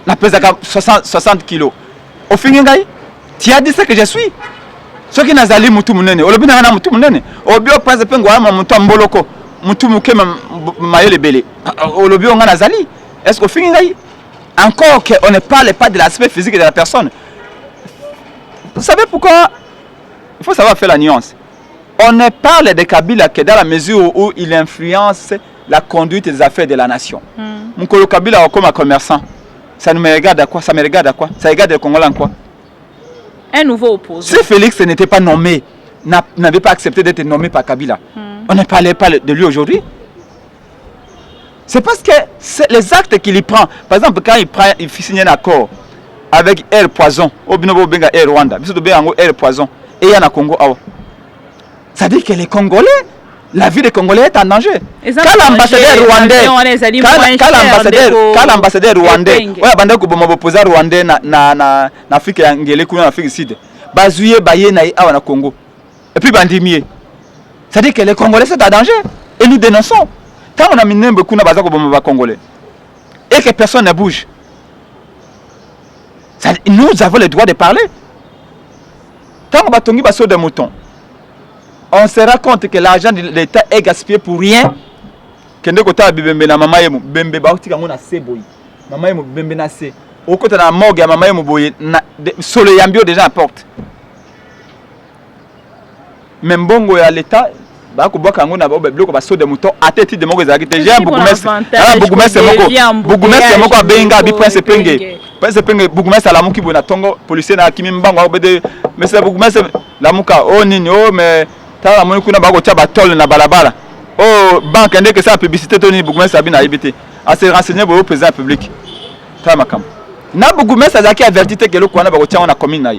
na pesa 60 kilos au fini ngai tu as dit ce que je suis ce qui nazali mutu munene olobi na mutu munene obio prince pengo ama mutu amboloko mutu moke mayele belé olobi on nazali est-ce qu'au fini ngai encore que on ne parle pas de l'aspect physique de la personne. Vous savez pourquoi? Il faut savoir faire la nuance. On ne parle de Kabila que dans la mesure où il influence la conduite des affaires de la nation. Mon collègue Kabila comme un commerçant, ça me regarde à quoi? Ça me regarde à quoi? Ça regarde le Congolais en quoi? Un nouveau opposant. Si Félix n'était pas nommé, n'avait pas accepté d'être nommé par Kabila, on ne parlait pas de lui aujourd'hui. C'est parce que c'est les actes qu'il y prend. Par exemple, quand il signe un accord avec Air Poison, au Binobo Benga Air Rwanda, Air Poison, et il y a un Congo. Ça dit que les Congolais, la vie des Congolais est en danger. Quand l'ambassadeur rwandais, rwandais na Afrique ngele kuna Afrique Sud, bazuye baye na awa na Congo. Et puis bandimie. Ça dit que les Congolais sont en danger et nous dénonçons. Quand on a mis beaucoup na bazako bomba Congolais et que personne ne bouge. Nous avons le droit de parler. Quand on va tomber sur des moutons, on se rend compte que l'argent de l'État est gaspillé pour rien. Kende kota bibembe na mama yemu bembe ba utika ngona seboyi. Mama yemu bembe na se. Au côté na morgue ya mama yemu boye na solo yambio déjà apporte. Même bongo ya l'État ba ko boka ngona ba biloko ba so de mouton ateti de moko ezaki te j'ai bougumestre. Ah bougumestre moko benga bi prince penge. Prince penge bougumestre la muki bona tongo policier na kimi mbango obede mais c'est bougumestre la muka oh nini oh mais tala moni kuna ba ko tia ba tol na balabala. Oh banque ndeke ça publicité toni bougumestre abina ibité. A se renseigner au président public. Tala makam. Na bougumestre azaki avertité que le kwana ba ko tia na commune na.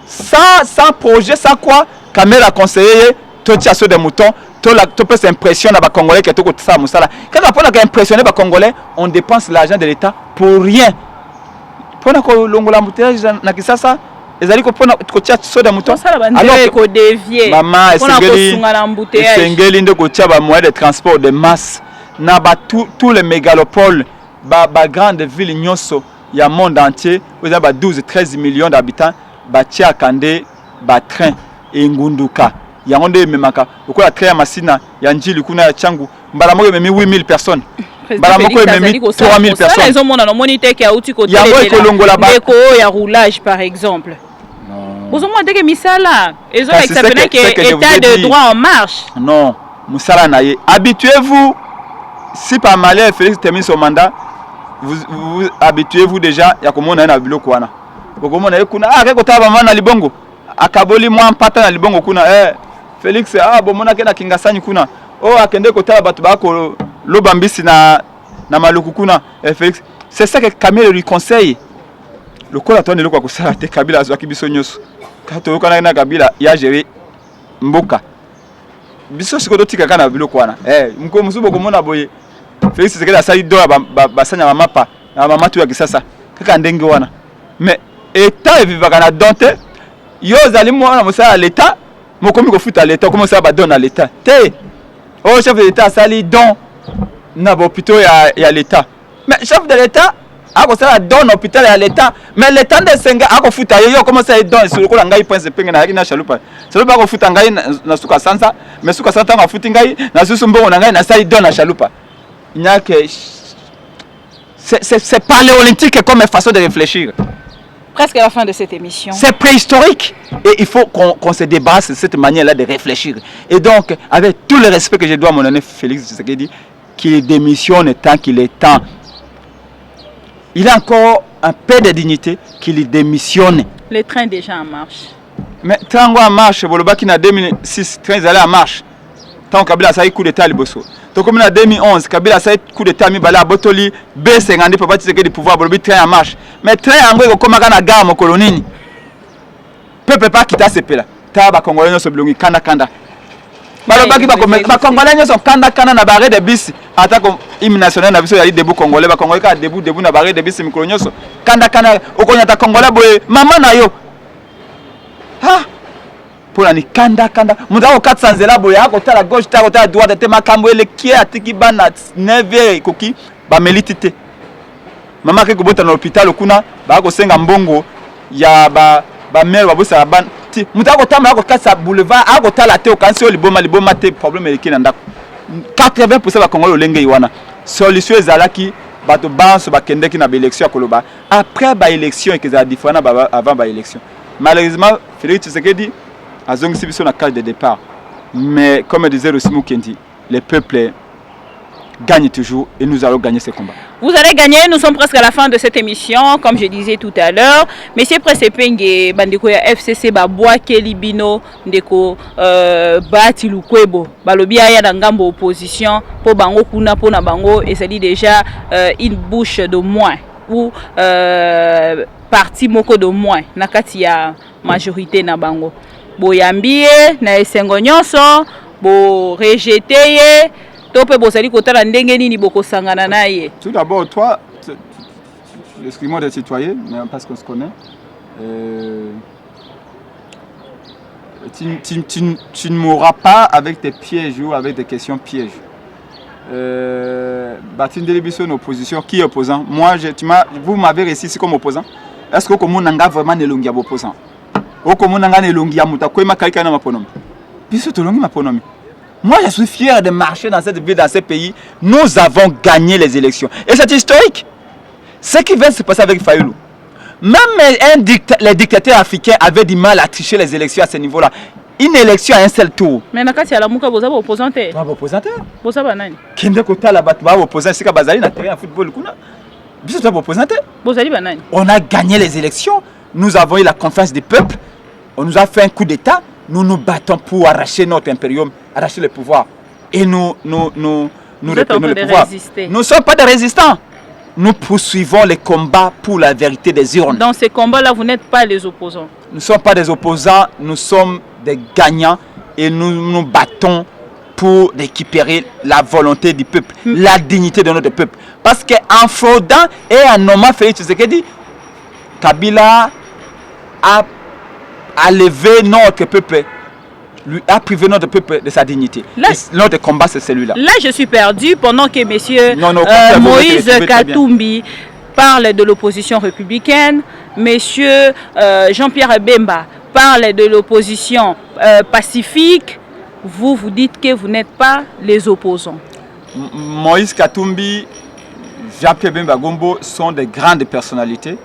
Sans projet, sans quoi Kamel a conseillé tout ça sur des moutons, tout peut s'impressionner les Congolais qui tout ça musala. Quand on a impressionné les Congolais, on dépense l'argent de l'État pour rien. Pour que l'ongola moutage na kisasa, ezali ko pona ko tia sur des moutons. Alors ko dévier. Maman, esengeli ndo ko tia ba moyens de transport de masse na ba tous les mégalopoles, ba grandes villes nyonso ya monde entier, vous avez 12-13 millions d'habitants, ba tia kande ba train et ngunduka. Yango nde memaka okola train ya masina ya njili kuna ya changu mbala moko memi 8000 personnes mbala moko memi 3000 personnes ils ont mon moniteur qui a outil côté déco ya roulage par exemple vous ont monté que misala ils ont excepté que état de droit en marche non musala naye habituez-vous si par malheur Félix termine son mandat vous habituez-vous déjà ya komona na biloko wana bokomona kuna keko taba mana libongo akaboli mwa mpata na libongo kuna Félix bomona ke na kingasani kuna akende kotala batu bako lobambisi na maluku kuna Félix c'est ça que Kamel lui conseille le kola tone lokwa kosala te Kabila azwaki biso nyonso kato kana na Kabila ya gérer mboka biso sikoto tika kana biloko wana mko musubo komona boye Félix c'est que la sali dola basanya ba mapa na mama tu ya kisasa kaka ndenge wana mais état vivaka na donte yo zali mwana musala l'état mokomi ko futa l'état comment ça va donner à l'état té chef de l'état sali don na hôpital ya l'état mais chef de l'état ako sala don hôpital ya l'état mais l'état de senga ako futa yo comment ça don sur ko ngai prince penge na chalupa ko futa ngai na suka sansa mais suka sansa nga futi ngai na susu mbongo na ngai na sali don na chalupa nyake c'est paléolithique comme façon de réfléchir. Presque à la fin de cette émission. C'est préhistorique et il faut qu'on se débarrasse de cette manière-là de réfléchir. Et donc, avec tout le respect que je dois à mon ami Félix Tshisekedi, qu'il démissionne tant qu'il est temps. Il a encore un peu de dignité qu'il démissionne. Le train déjà en marche. Mais train en marche, Bolobaki en 2006, train allé en marche. Tant Kabila ça a eu coup d'état liboso. Donc comme en 2011, Kabila ça a eu coup d'état mi bala botoli B50 papa Tshisekedi pouvoir Bolobi train en marche. Mais train en gros comme na gare mo kolonini. Peuple pas quitter ce pays là. Ta ba Congolais so bilongi kanda. Balobaki ba Congolais so kanda na barre de bus attaque hymne national na biso ya debout Congolais ba Congolais ka debout na barre de bus mikolo nyoso. Kanda okonya ta Congolais boye mama na yo. Pour la kanda mudako 400 zela boye akota la gauche ta kota droite te makambo ele qui atiki bana 9 koki ba melitite mama ke kobota na hôpital kuna ba ko senga mbongo ya ba mère ba bosa ban ti mudako tamba ko kasa boulevard akota la te o kansi liboma te problème ele kina ndako 80% ba Congolais olenge iwana solution ezalaki bato banso bakendeki na ba élection koloba après ba élection et que ça différent avant ba élection malheureusement Félix Tshisekedi Azong Sibiso na case de départ. Mais comme disait aussi Mukendi, le peuple gagne toujours et nous allons gagner ce combat. Vous allez gagner, nous sommes presque à la fin de cette émission, comme je disais tout à l'heure. Monsieur Presepenge, bandeko ya FCC, Baboa Kelibino, ndeko Bati Lukwebo, Balobia ya Dangambo opposition, pour Bango Kuna, pour Nabango, et ça dit déjà une bouche de moins, ou parti moko de moins, nakati ya majorité Nabango. Boyambie, na esengo nyonso, bo rejeté. Tout d'abord, toi, excuse-moi de tutoyer, mais parce qu'on se connaît, tu ne mourras pas avec des pièges ou avec des questions pièges. Batin Delibiso, une opposition, qui est opposant? Moi, vous m'avez réussi ici comme opposant. Est-ce que vous avez vraiment un opposant? Ou que vous avez un opposant? Moi, je suis fier de marcher dans cette ville, dans ce pays. Nous avons gagné les élections. Et c'est historique. Ce qui vient de se passer avec Fayoulou. Même les dictateurs africains avaient du mal à tricher les élections à ce niveau-là. Une élection à un seul tour. Mais Nakati Alamuka, vous avez opposant. Vous avez Vous avez Kende Kota la battu, opposant. C'est que Bazali n'a terrain à football. On a gagné les élections. Nous avons eu la confiance du peuple. On nous a fait un coup d'État. Nous nous battons pour arracher notre impérium, arracher le pouvoir. Et nous reprenons le pouvoir. Nous ne sommes pas des résistants. Nous poursuivons les combats pour la vérité des urnes. Dans ces combats-là, vous n'êtes pas les opposants. Nous ne sommes pas des opposants, nous sommes des gagnants et nous nous battons pour récupérer la volonté du peuple, la dignité de notre peuple. Parce qu'en fraudant et en nommant Félix Tshisekedi, Kabila a levé notre peuple, lui a privé notre peuple de sa dignité. Là, notre combat, c'est celui-là. Là, je suis perdu pendant que M. Moïse Katumbi parle de l'opposition républicaine, M. Jean-Pierre Bemba parle de l'opposition pacifique. Vous dites que vous n'êtes pas les opposants. Moïse Katumbi, Jean-Pierre Bemba Gombo sont des grandes personnalités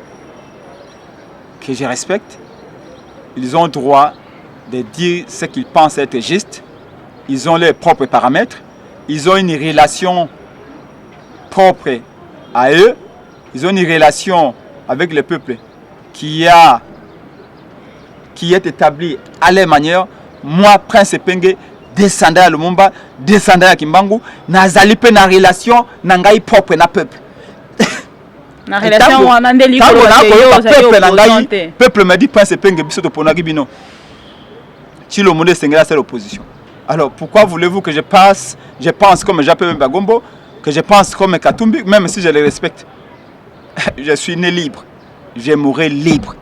que je respecte. Ils ont le droit de dire ce qu'ils pensent être juste. Ils ont leurs propres paramètres. Ils ont une relation propre à eux. Ils ont une relation avec le peuple qui est établie à leur manière. Moi, Prince Penge, descendant à Lumumba, descendant à Kimbangu, nazali pe na relation nangai propre na peuple. Na relation wana ndeli ko peuple me dit Prince Penge biso to ponaki bino. Chilo monde sengela c'est l'opposition. Alors pourquoi voulez-vous que je pense comme Jean-Pierre Bemba Gombo, que je pense comme Katumbi, même si je les respecte? Je suis né libre. Je mourrai libre.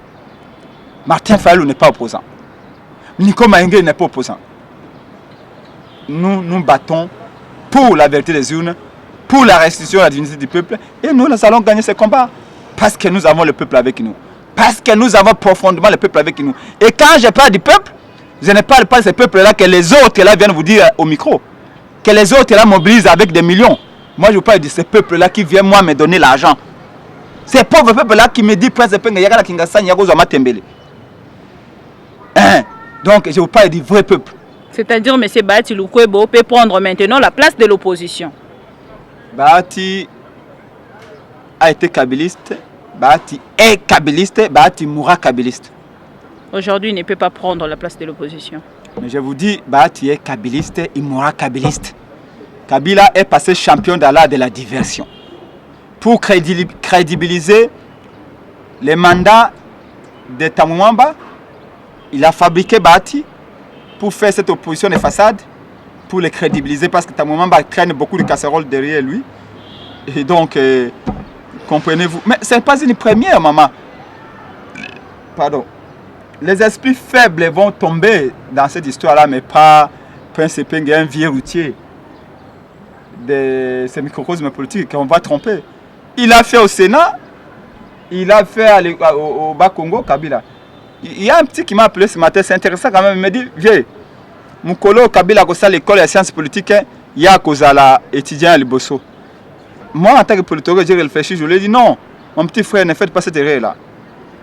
Martin Fayulu n'est pas opposant. Nico Maïngue n'est pas opposant. Nous nous battons pour la vérité des urnes, pour la restitution de la dignité du peuple, et nous allons gagner ce combat parce que nous avons le peuple avec nous, parce que nous avons profondément le peuple avec nous. Et quand je parle du peuple, je ne parle pas de ce peuple-là que les autres là viennent vous dire au micro, que les autres là mobilisent avec des millions. Moi je vous parle de ce peuple-là qui vient moi me donner l'argent. Ces pauvres peuples-là qui me disent Prince Penge Yagala Kingasani Yagozo Matembele. Donc je vous parle du vrai peuple. C'est-à-dire M. Bati Lukwebo peut prendre maintenant la place de l'opposition. Bati a été kabiliste, Bati est kabiliste, Bati mourra kabiliste. Aujourd'hui, il ne peut pas prendre la place de l'opposition. Mais je vous dis, Bati est kabiliste, il mourra kabiliste. Kabila est passé champion dans l'art de la diversion. Pour crédibiliser les mandats de Tamouamba, il a fabriqué Bati pour faire cette opposition de façade, pour les crédibiliser, parce que Tamouamba traîne beaucoup de casseroles derrière lui. Et donc, comprenez-vous. Mais ce n'est pas une première, maman. Pardon. Les esprits faibles vont tomber dans cette histoire-là, mais pas Prince Penge, un vieux routier de ces microcosmes politiques qu'on va tromper. Il a fait au Sénat, il a fait au Bas-Congo, Kabila. Il y a un petit qui m'a appelé ce matin, c'est intéressant quand même, il me dit, vieux, mon colo Kabila a l'école de sciences politiques, il y a un étudiant à Liboso. Moi, en tant que politologue, j'ai réfléchi, je lui ai dit, non, mon petit frère, ne faites pas cette erreur-là.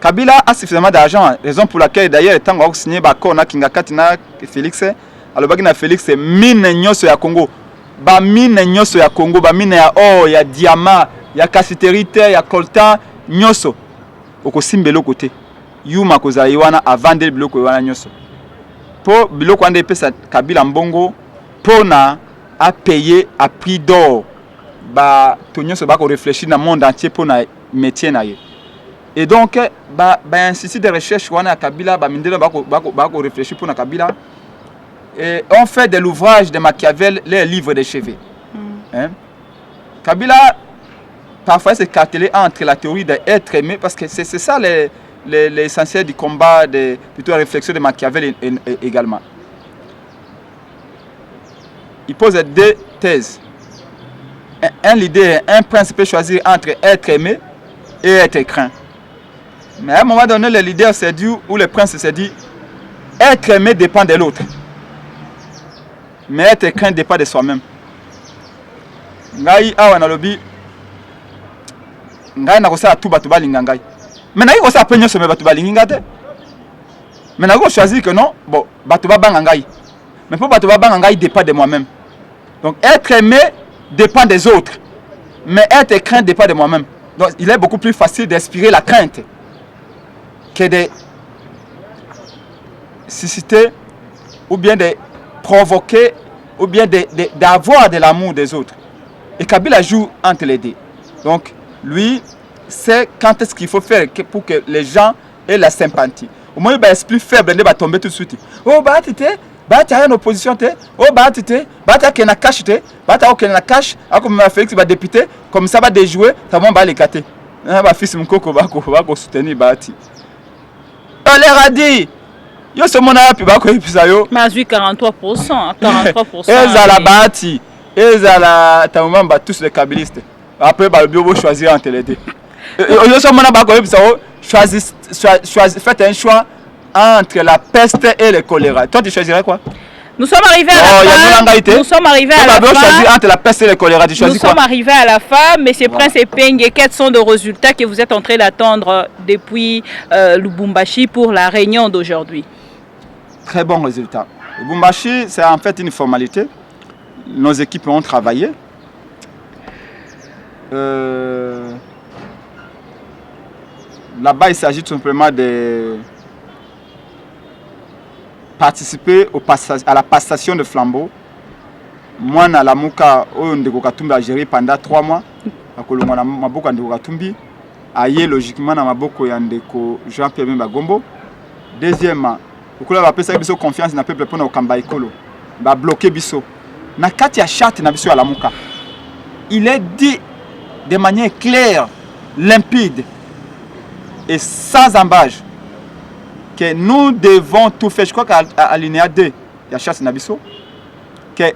Kabila a suffisamment d'argent, raison pour laquelle d'ailleurs, tant qu'on a signé Bako, on a Kingakatina, Félix, alors Bagina Félix, c'est mine nyonso ya Congo. ba mine nyoso ya Congo, ba mine ya or, ya diamant, ya cassiterite, ya coltan nyoso okosimbelo côté yuma kozala wana avant de biloko wana nyoso po biloko ande pesa Kabila mbongo pona a payer à prix d'or ba to nyoso ba ko réfléchir na monde entier pona métier na ye. Et donc ba institut de recherche wana Kabila ba mindelo ba ko réfléchir pona Kabila et on fait de l'ouvrage de Machiavel les livres de chevet. Hein? Kabila parfois c'est cartelé entre la théorie d'être aimé parce que c'est ça l'essentiel du combat, plutôt la réflexion de Machiavel également. Il pose deux thèses. Un leader, un prince peut choisir entre être aimé et être craint. Mais à un moment donné, le leader s'est dit, ou le prince s'est dit, être aimé dépend de l'autre. Mais être craint dépend de soi-même. Ngai awa na lobi ngai na kosala tout batu balinga ngai. Mais na kosala penyo some batu balinga te. Mais na ko choisir que non, bon, batu babanga ngai. Mais pour batu babanga ngai dépend de moi-même. Donc être aimé dépend des autres. Mais être craint dépend de moi-même. Donc il est beaucoup plus facile d'inspirer la crainte que de susciter ou bien de provoquer ou bien d'avoir de l'amour des autres. Et Kabila joue entre les deux. Donc, lui, c'est quand est-ce qu'il faut faire pour que les gens aient la sympathie. Au moins, il est plus faible, il va tomber tout de suite. Oh, bah, tu t'es, bah, tu as une opposition, oh, bah, tu t'es, bah, tu as qu'un cache, bah, tu as qu'un cache, comme Félix va député, comme ça va déjouer, ça va les gâter. Bah, fils, mon coco va soutenir, bah, tu. Allez, Radi! Yo ce mon api ba ko episa yo mais 43%, 43%. Ezala bati, ezala tamamba tous les kabilistes. Après ba bio choisir entre les deux. Yo ce mon ba ko episa yo choisis faites un choix entre la peste et le choléra. Toi tu choisirais quoi? Nous sommes arrivés à la fin. Nous sommes arrivés à la fin. Choisir entre la peste et le choléra. Tu choisis quoi? Nous sommes arrivés à la fin, Monsieur Prince Epenge, quels sont les résultats que vous êtes en train d'attendre depuis Lubumbashi pour la réunion d'aujourd'hui? Très bon résultat. Lubumbashi, c'est en fait une formalité. Nos équipes ont travaillé. Là-bas, il s'agit tout simplement de participer à la passation de flambeau. Moi, na la Mouka, Ndeko Katumbi a géré pendant 3 mois. À Kolongo, na Maboko Ndeko Katumbi. Aïe, logiquement, na Maboko Yandeko Jean-Pierre Bemba Gombo. Deuxièmement, il va passer confiance dans le peuple pour nous bloquer biso. Na kati ya charte na biso à la Mouka. Il est dit de manière claire, limpide et sans embâche que nous devons tout faire. Je crois qu'à l'alinéa 2, il y a charte na biso que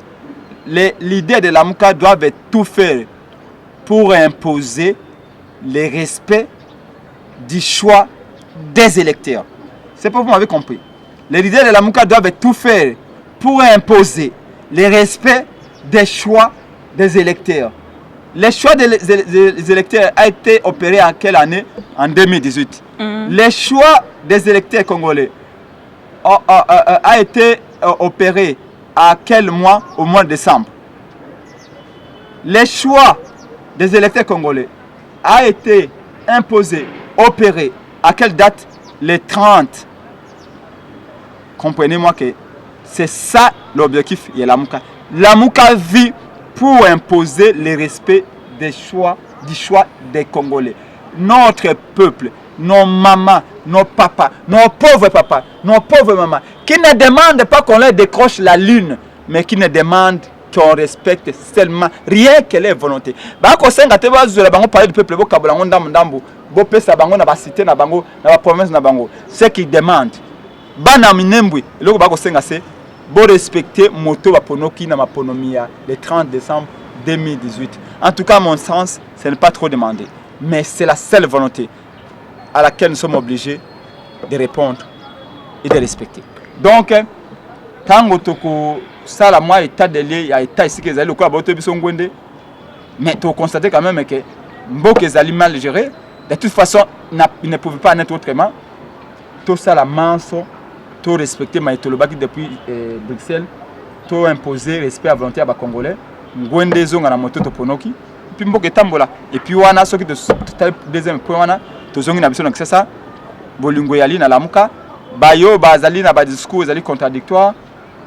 les leaders de la Mouka doivent tout faire pour imposer le respect du choix des électeurs. C'est pour vous m'avez compris. Les leaders de la Mouka doivent tout faire pour imposer le respect des choix des électeurs. Le choix des électeurs a été opéré en quelle année? En 2018. Le choix des électeurs congolais a été opéré à quel mois? Au mois de décembre. Le choix des électeurs congolais a été imposé, opéré à quelle date? Le 30. Comprenez-moi que c'est ça l'objectif de la Mouka. La Mouka vit pour imposer le respect du choix des Congolais. Notre peuple, nos mamans, nos papas, nos pauvres mamans, qui ne demandent pas qu'on leur décroche la lune, mais qui ne demandent qu'on respecte seulement rien que leur volonté. Parler du peuple, ce qu'ils demandent. Bana minembwe loko bako senga se bo respecter moto baponoki na maponomia le 30 décembre 2018. En tout cas, à mon sens, ce n'est pas trop demandé, mais c'est la seule volonté à laquelle nous sommes obligés de répondre et de respecter. Donc quand toko sala moi état de lieu ya état ici que ezali lokola bato biso ngwende, mais tu constater quand même que mboka ezali mal géré. De toute façon, il ne pouvait pas en être autrement. Tout ça la manso, tout respecter Maïtolobaki depuis Bruxelles, tout imposer respect à volonté à Congolais. ngwende zonga na moto toponoki puis mboka etambola et puis wana soki deuxième point wana tozongi na biso na kisasa bolingo yali na lamuka bayo bazali na ba discours ezali contradictoire.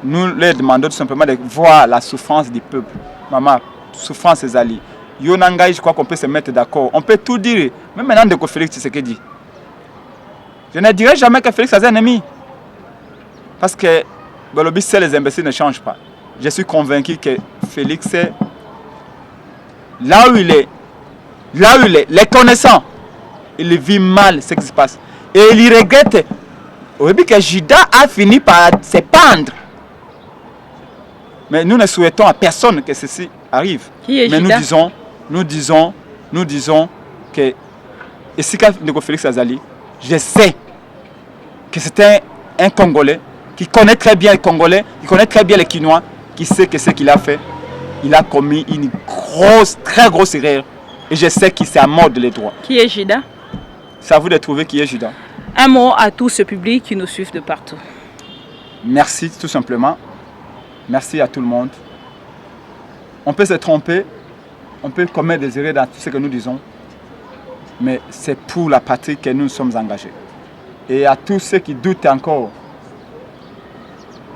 Nous leur demandons tout simplement de voir la souffrance du peuple. Maman, souffrance ezali. Yo nangai, je crois qu'on peut se mettre d'accord. On peut tout dire. Même maintenant de Félix Tshisekedi. Je ne dirai jamais que Félix est un ennemi. Parce que Golobi, c'est les imbéciles ne changent pas. Je suis convaincu que Félix est là où il est, les connaissant, il vit mal ce qui se passe. Et il regrette. Au début que Judas a fini par se pendre. Mais nous ne souhaitons à personne que ceci arrive. Qui est mais Judas? nous disons que Esika Ndeko Félix Azali, je sais que c'est un Congolais qui connaît très bien les Congolais, qui connaît très bien les Quinois, qui sait que ce qu'il a fait. Il a commis une très grosse erreur. Et je sais qu'il s'est à mordre les droits. Qui est Judas? C'est à vous de trouver qui est Judas. Un mot à tout ce public qui nous suit de partout. Merci tout simplement. Merci à tout le monde. On peut se tromper, on peut commettre des erreurs dans tout ce que nous disons, mais c'est pour la patrie que nous sommes engagés. Et à tous ceux qui doutent encore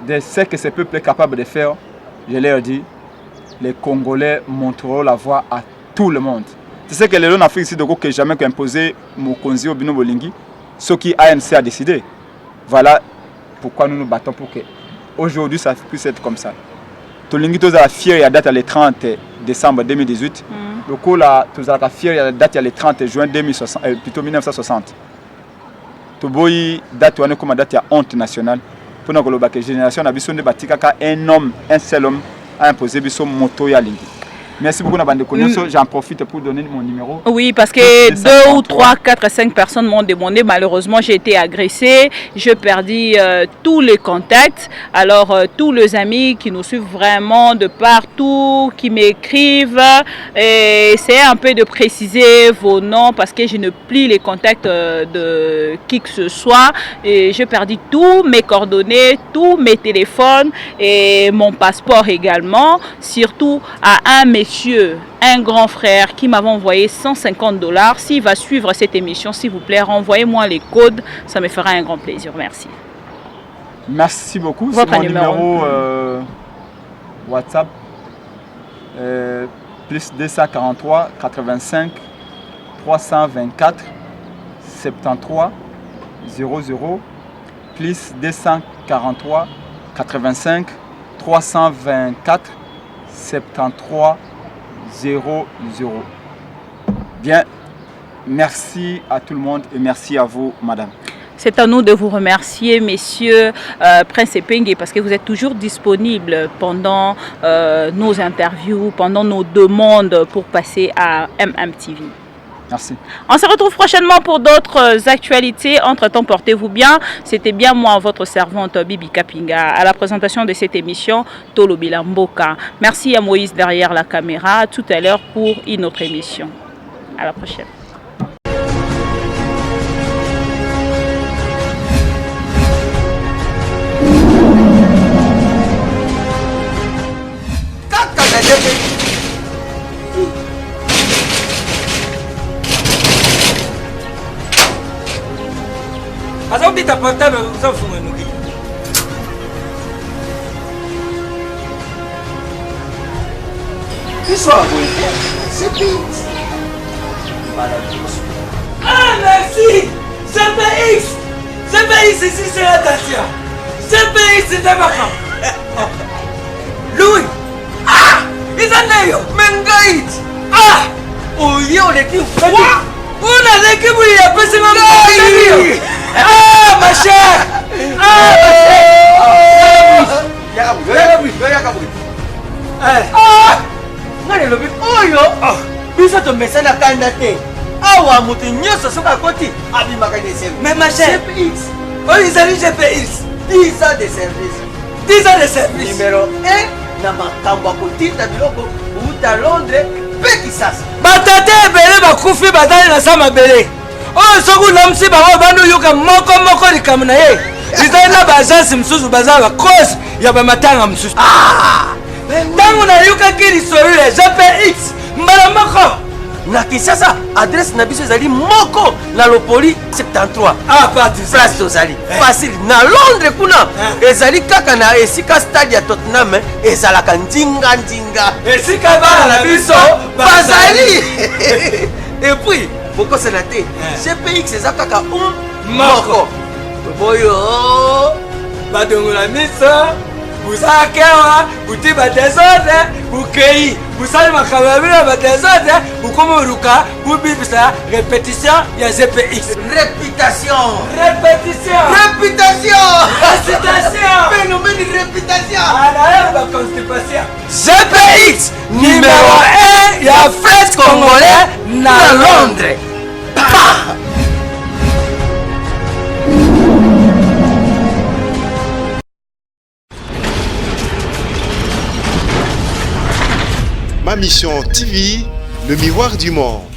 de ce que ce peuple est capable de faire, je leur dis, les Congolais montreront la voie à tout le monde. C'est ce que les gens en Afrique ici que jamais imposé Mokonzi au Bino Bolingi, ce qui ANC a décidé. Voilà pourquoi nous nous battons pour que aujourd'hui ça puisse être comme ça. Tolingi toza fier ya date le 30 décembre 2018. Le coup là toza fier ya date le 30 juin 2060 plutôt 1960. Toboyi date wana comme date ya honte nationale. Pour nous que génération na biso nde batika ka un seul homme a imposé biso moto ya lingi. Merci beaucoup Nabande Konyoso. J'en profite pour donner mon numéro. Oui, parce que 2 ou 3, 4, 5 personnes m'ont demandé. Malheureusement, j'ai été agressée. Je perdis tous les contacts. Alors, tous les amis qui nous suivent vraiment de partout, qui m'écrivent, essayez un peu de préciser vos noms parce que je ne plie les contacts de qui que ce soit. Et je perdis tous mes coordonnées, tous mes téléphones et mon passeport également. Surtout à un monsieur, un grand frère qui m'avait envoyé $150. S'il va suivre cette émission, s'il vous plaît, renvoyez-moi les codes. Ça me fera un grand plaisir. Merci. Merci beaucoup. Votre mon numéro WhatsApp. Plus 243 85 324 73 00. Plus 243 85 324 73 00. Bien, merci à tout le monde et merci à vous, madame. C'est à nous de vous remercier, messieurs Prince Epenge, parce que vous êtes toujours disponibles pendant nos interviews, pendant nos demandes pour passer à MMTV. Merci. On se retrouve prochainement pour d'autres actualités. Entre-temps, portez-vous bien. C'était bien moi, votre servante Bibi Kapinga, à la présentation de cette émission Tolo Bilamboka. Merci à Moïse derrière la caméra. Tout à l'heure pour une autre émission. À la prochaine. Azauti ta portable uzafunga nuki. Qui soit c'est Ah merci! CPX! CPX ici c'est la Dacia! CPX c'est un macan! Louis! Ah! Ils en ont Mengaït! Ah! Oh yo l'équipe! On a l'équipe où il y a passé ma main! Ah ma chère! Ah Ah! Ngale lobi oyo! Bisa to mesana kanda te. Awa mutu nyoso soka koti abimaka des services. mais ma chère! CPX. Oh ils allaient CPX! 10 ans de service. 10 ans de service! Numéro 1 na makambo ya kotinda biloko uta Londres mpe Kisasa. Batate ebele bakufi batali na sa mabele oyo soki unamusi bango bandi oyoka moko likambo na ye ezali na baagence mosusu baza bakosi ya bamatanga mosusu ntango nayokaki lisolo ya GPX mbala moko na Kinshasa. Adresse na biso ezali moko na Lopoli 73 place tozali facile. Na Londres kuna ezali kaka na esika stade ya Tottenham ezalaka ndinga esika bana na biso bazali. Et puis bokosana te GPX eza kaka moko boyo badongola miso buzakewa buti badesode bukei busali makamabila badesode bukomoruka bubibisa répétition ya GPX. Réputation phénomène réputation ana constipation. GPX numéro 1 ya fête congolais na Londres. Ma Mission TV, le miroir du monde.